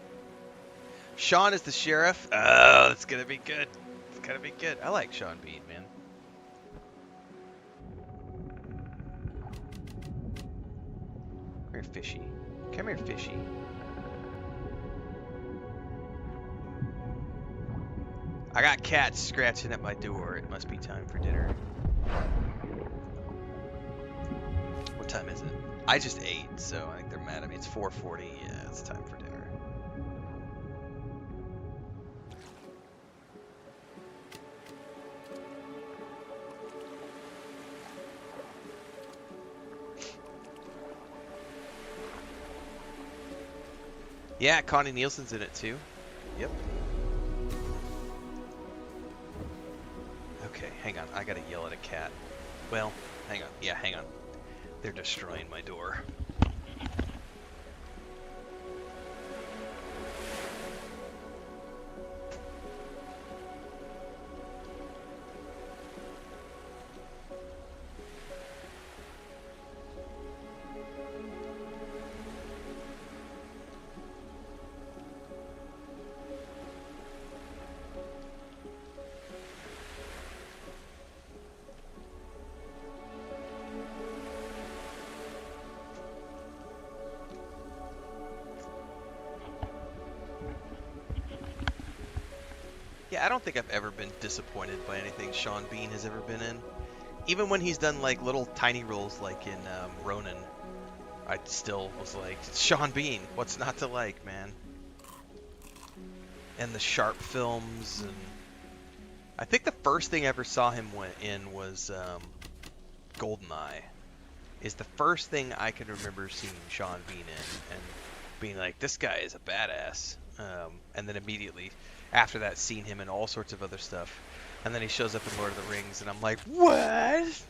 Speaker 1: Sean is the sheriff. Oh, that's gonna be good. It's gonna be good. I like Sean Bean, man. Come here, fishy. Come here, fishy. I got cats scratching at my door. It must be time for dinner. What time is it? I just ate, so I think they're mad at me. It's 4:40. Yeah, it's time for dinner. Yeah, Connie Nielsen's in it too. Yep. Okay, hang on. I gotta yell at a cat. Well, hang on. Yeah, hang on. They're destroying my door. Yeah, I don't think I've ever been disappointed by anything Sean Bean has ever been in. Even when he's done like little tiny roles like in Ronin, I still was like, it's Sean Bean, what's not to like, man? And the Sharp films, and I think the first thing I ever saw him in was Goldeneye. Is the first thing I can remember seeing Sean Bean in, and being like, this guy is a badass. And then immediately after that, seeing him in all sorts of other stuff. And then he shows up in Lord of the Rings, and I'm like, what?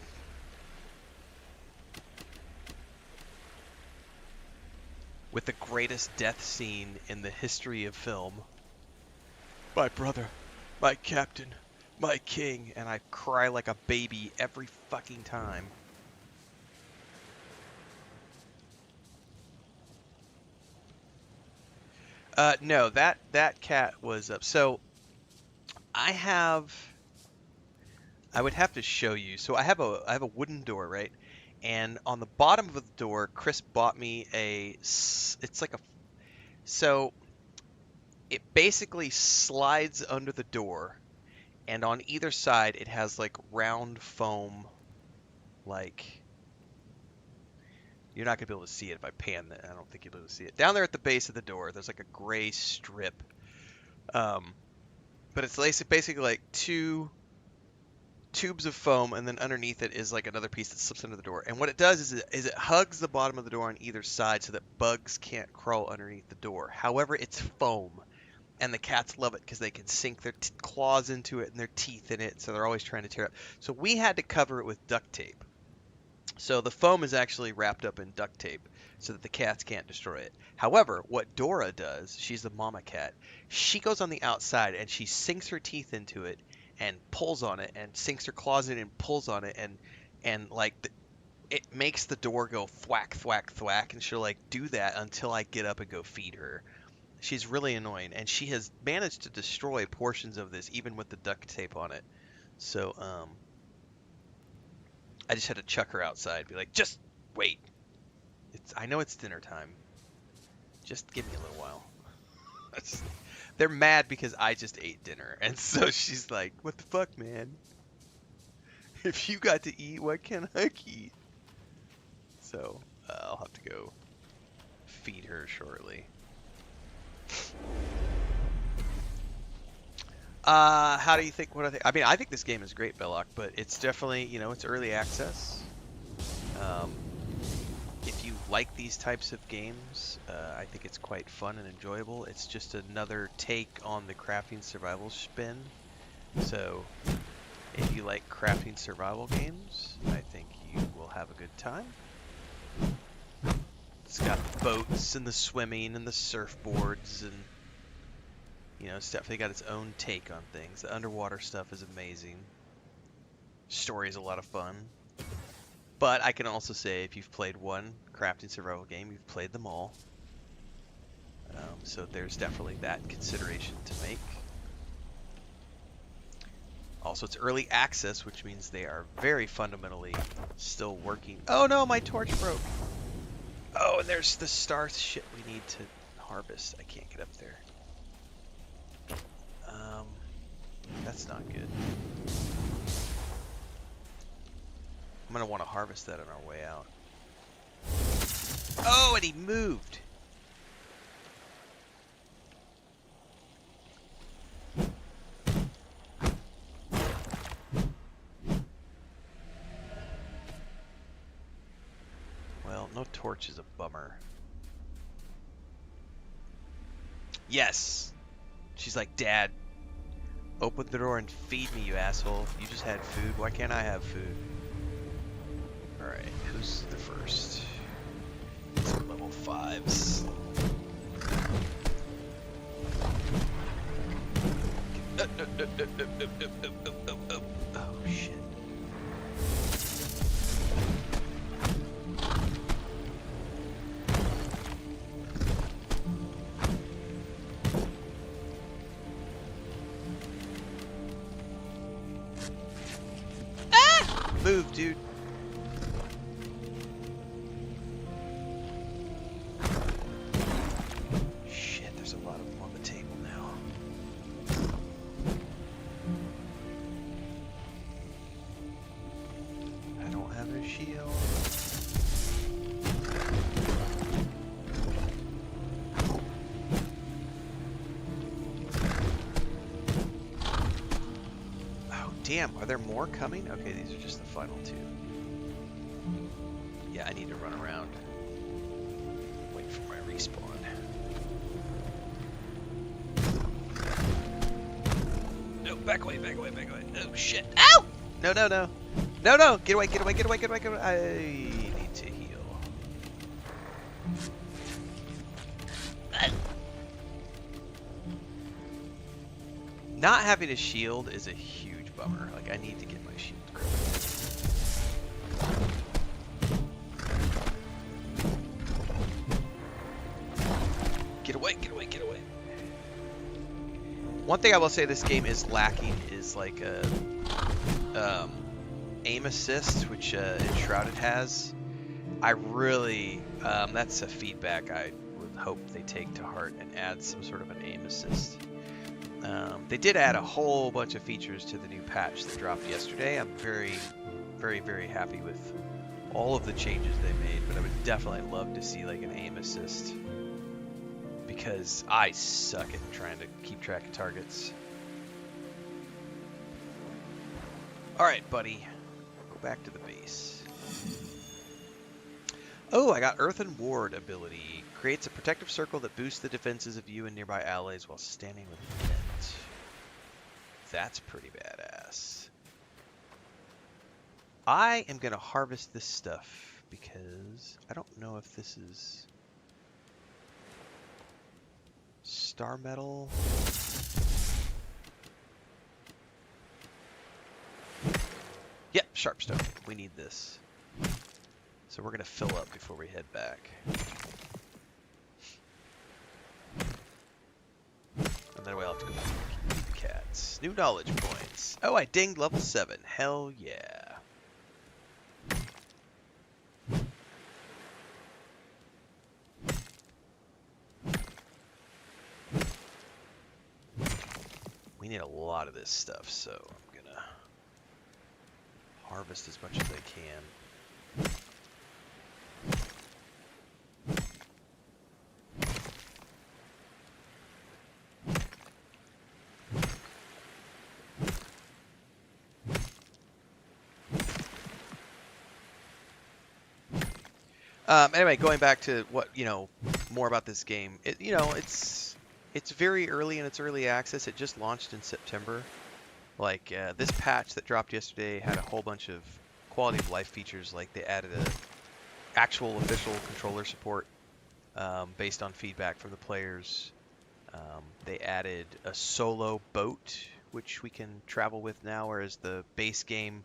Speaker 1: With the greatest death scene in the history of film. My brother, my captain, my king, and I cry like a baby every fucking time. No, that cat was up. So I would have to show you. So I have a wooden door, right? And on the bottom of the door, Chris bought me it's like so it basically slides under the door, and on either side it has like round foam, like, you're not gonna be able to see it if I pan that. I don't think you'll be able to see it. Down there at the base of the door, there's like a gray strip. But it's basically like two tubes of foam, and then underneath it is like another piece that slips under the door. And what it does is it hugs the bottom of the door on either side so that bugs can't crawl underneath the door. However, it's foam, and the cats love it because they can sink their claws into it and their teeth in it, so they're always trying to tear it up. So we had to cover it with duct tape. So the foam is actually wrapped up in duct tape so that the cats can't destroy it. However, what Dora does, she's the mama cat, she goes on the outside and she sinks her teeth into it and pulls on it and sinks her claws in and pulls on it, and like it makes the door go thwack thwack thwack, and she'll like do that until I get up and go feed her. She's really annoying, and she has managed to destroy portions of this even with the duct tape on it. So I just had to chuck her outside, be like, just wait. I know it's dinner time. Just give me a little while. They're mad because I just ate dinner, and so she's like, what the fuck, man? If you got to eat, what can I eat? So I'll have to go feed her shortly. How do you think? What I think? I mean, I think this game is great, Belloc, but it's definitely, it's early access. If you like these types of games, I think it's quite fun and enjoyable. It's just another take on the crafting survival spin. So, if you like crafting survival games, I think you will have a good time. It's got the boats and the swimming and the surfboards, and it's definitely got its own take on things. The underwater stuff is amazing. Story is a lot of fun. But I can also say if you've played one crafting survival game, you've played them all. So there's definitely that consideration to make. Also, it's early access, which means they are very fundamentally still working. Oh no, my torch broke. Oh, and there's the star shit we need to harvest. I can't get up there. That's not good. I'm gonna want to harvest that on our way out. Oh, and he moved. Well, no torch is a bummer. Yes. She's like, Dad, open the door and feed me, you asshole. You just had food. Why can't I have food? Alright, who's the first? Some level 5s. Oh, shit. Ah! Move, dude. Shit, there's a lot of them on the table now. I don't have a shield. Oh, damn. Are there more coming? Okay, these are just the final 2. Yeah, I need to run around. Wait for my respawn. No, back away, back away, back away. Oh, shit. Ow! No, no, no. No, no! Get away, get away, get away, get away, get away. I need to heal. Not having a shield is a huge bummer. Like, I need to get my shield growing. Get away, get away, get away. One thing I will say this game is lacking is like a aim assist, which Enshrouded has. I really, that's a feedback I would hope they take to heart and add some sort of an aim assist. They did add a whole bunch of features to the new patch that dropped yesterday. I'm very, very, very happy with all of the changes they made, but I would definitely love to see like an aim assist, because I suck at trying to keep track of targets. Alright, buddy. Go back to the base. Oh, I got Earthen Ward ability. Creates a protective circle that boosts the defenses of you and nearby allies while standing within it. That's pretty badass. I am going to harvest this stuff because I don't know if this is star metal. Yep, sharpstone. We need this. So we're going to fill up before we head back. And then we'll have to go feed the cats. New knowledge points. Oh, I dinged level 7. Hell yeah. We need a lot of this stuff, so I'm going to harvest as much as I can. Anyway, going back to what, more about this game. It's very early in its early access. It just launched in September. Like, this patch that dropped yesterday had a whole bunch of quality of life features. Like, they added a actual official controller support based on feedback from the players. They added a solo boat, which we can travel with now, whereas the base game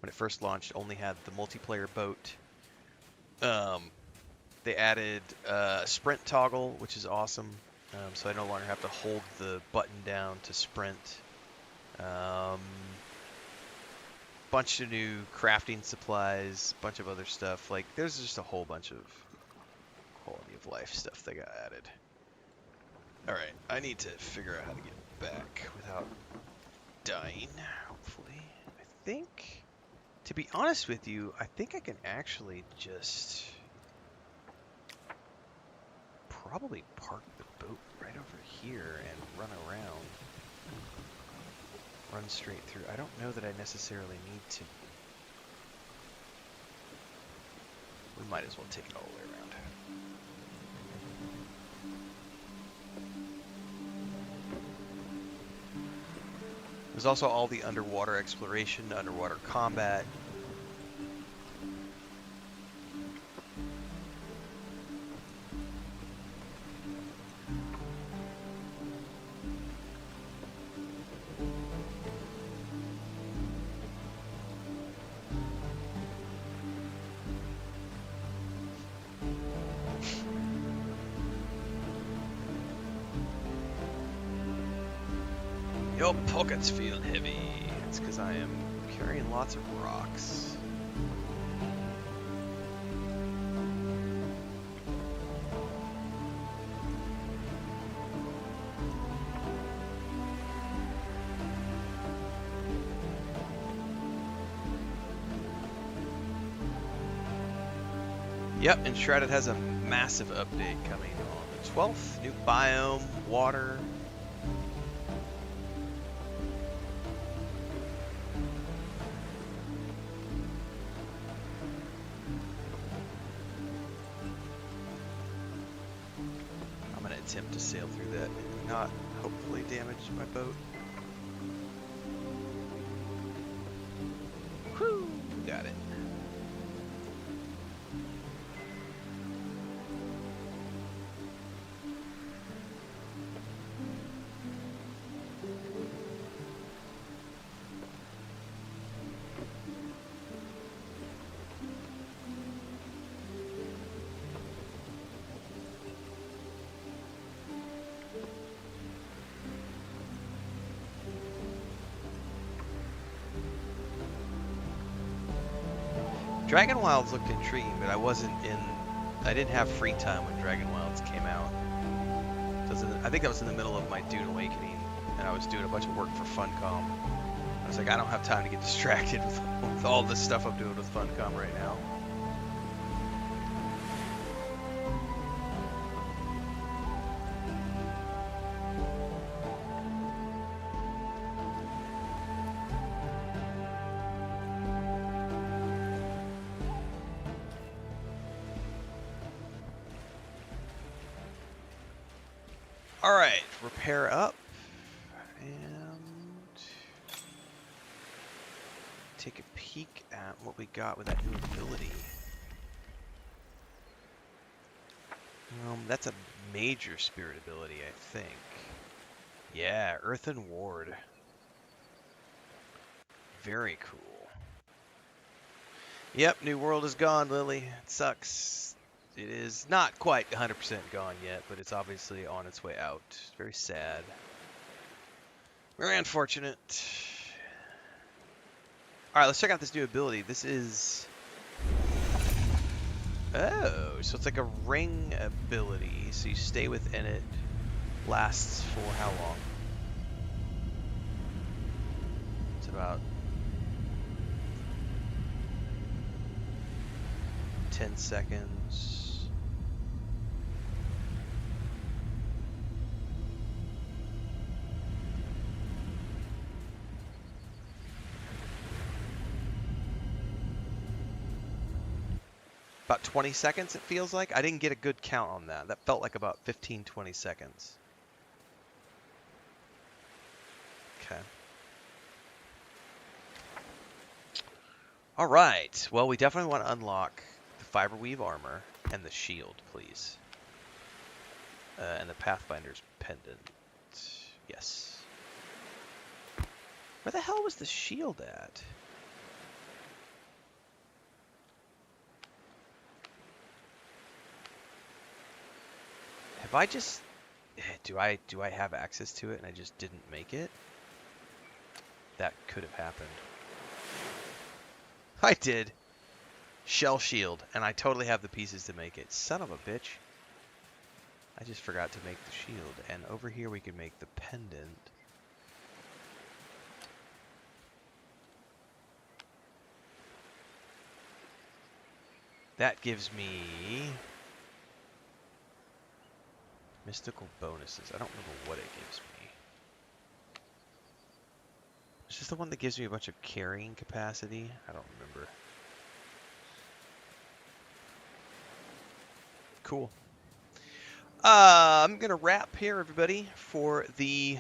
Speaker 1: when it first launched, only had the multiplayer boat. They added a sprint toggle, which is awesome. So I no longer have to hold the button down to sprint. Bunch of new crafting supplies, bunch of other stuff. Like, there's just a whole bunch of quality of life stuff that got added. Alright, I need to figure out how to get back without dying, hopefully. I think, to be honest with you, I think I can actually just probably park the boat right over here and run around. Run straight through. I don't know that I necessarily need to. We might as well take it all the way around. There's also all the underwater exploration, underwater combat. Your pockets feel heavy. It's because I am carrying lots of rocks. Yep, Enshrouded has a massive update coming on the 12th. New biome, water. Attempt to sail through that and not hopefully damage my boat. Whew, got it. Dragon Wilds looked intriguing, but I didn't have free time when Dragon Wilds came out. I think I was in the middle of my Dune Awakening, and I was doing a bunch of work for Funcom. I was like, I don't have time to get distracted with all this stuff I'm doing with Funcom right now. Alright, repair up, and take a peek at what we got with that new ability. That's a major spirit ability, I think. Yeah, Earthen Ward. Very cool. Yep, New World is gone, Lily. It sucks. It is not quite 100% gone yet, but it's obviously on its way out. Very sad. Very unfortunate. Alright, let's check out this new ability. This is... Oh, so it's like a ring ability. So you stay within it. Lasts for how long? It's about 10 seconds. About 20 seconds, it feels like. I didn't get a good count on that. That felt like about 15, 20 seconds. Okay. All right. Well, we definitely want to unlock the Fiberweave armor and the shield, please. And the Pathfinder's pendant. Yes. Where the hell was the shield at? Have I just... Do I have access to it and I just didn't make it? That could have happened. I did. Shell shield, and I totally have the pieces to make it. Son of a bitch. I just forgot to make the shield, and over here we can make the pendant. That gives me mystical bonuses. I don't remember what it gives me. Is this the one that gives me a bunch of carrying capacity? I don't remember. Cool. I'm gonna wrap here, everybody, for the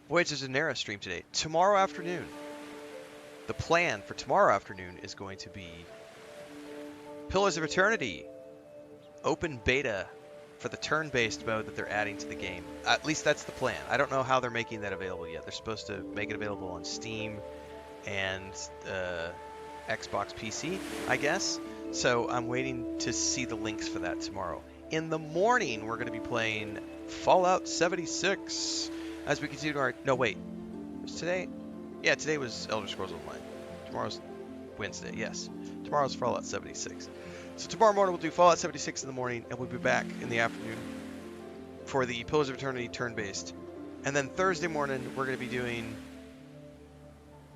Speaker 1: Voyagers of Nera stream today. Tomorrow afternoon, the plan for tomorrow afternoon is going to be Pillars of Eternity, open beta for the turn-based mode that they're adding to the game. At least that's the plan. I don't know how they're making that available yet. They're supposed to make it available on Steam and Xbox PC, I guess. So I'm waiting to see the links for that tomorrow. In the morning, we're going to be playing Fallout 76 as we continue our... No, wait. Was today? Yeah, today was Elder Scrolls Online. Tomorrow's Wednesday, yes. Tomorrow's Fallout 76. So tomorrow morning we'll do Fallout 76 in the morning, and we'll be back in the afternoon for the Pillars of Eternity turn-based. And then Thursday morning we're going to be doing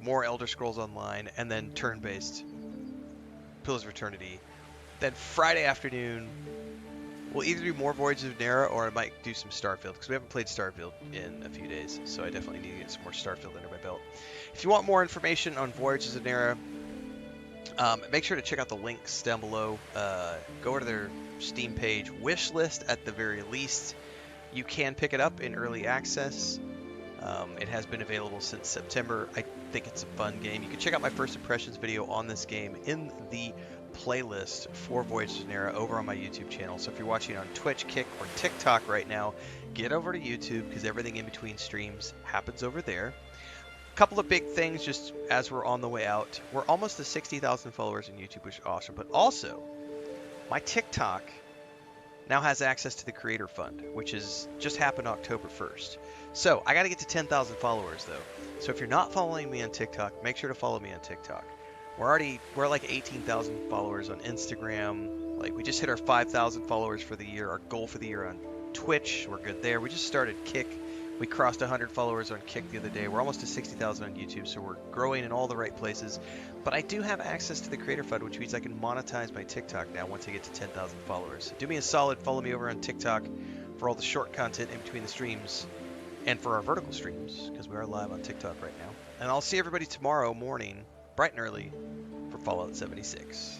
Speaker 1: more Elder Scrolls Online, and then turn-based Pillars of Eternity. Then Friday afternoon we'll either do more Voyages of Nera, or I might do some Starfield, because we haven't played Starfield in a few days, so I definitely need to get some more Starfield under my belt. If you want more information on Voyages of Nera, make sure to check out the links down below. Go to their Steam page, wish list at the very least. You can pick it up in early access. It has been available since September. I think it's a fun game. You can check out my first impressions video on this game in the playlist for Voyages of Nera over on my YouTube channel. So if you're watching on Twitch, Kick, or TikTok right now, get over to YouTube, because everything in between streams happens over there. A couple of big things just as we're on the way out. We're almost to 60,000 followers on YouTube, which is awesome. But also, my TikTok now has access to the Creator Fund, which is just happened October 1st. So I got to get to 10,000 followers though. So if you're not following me on TikTok, make sure to follow me on TikTok. We're like 18,000 followers on Instagram. Like, we just hit our 5,000 followers for the year. Our goal for the year on Twitch, we're good there. We just started Kick. We crossed 100 followers on Kick the other day. We're almost to 60,000 on YouTube, so we're growing in all the right places. But I do have access to the Creator Fund, which means I can monetize my TikTok now once I get to 10,000 followers. So do me a solid, follow me over on TikTok for all the short content in between the streams, and for our vertical streams, because we are live on TikTok right now. And I'll see everybody tomorrow morning, bright and early, for Fallout 76.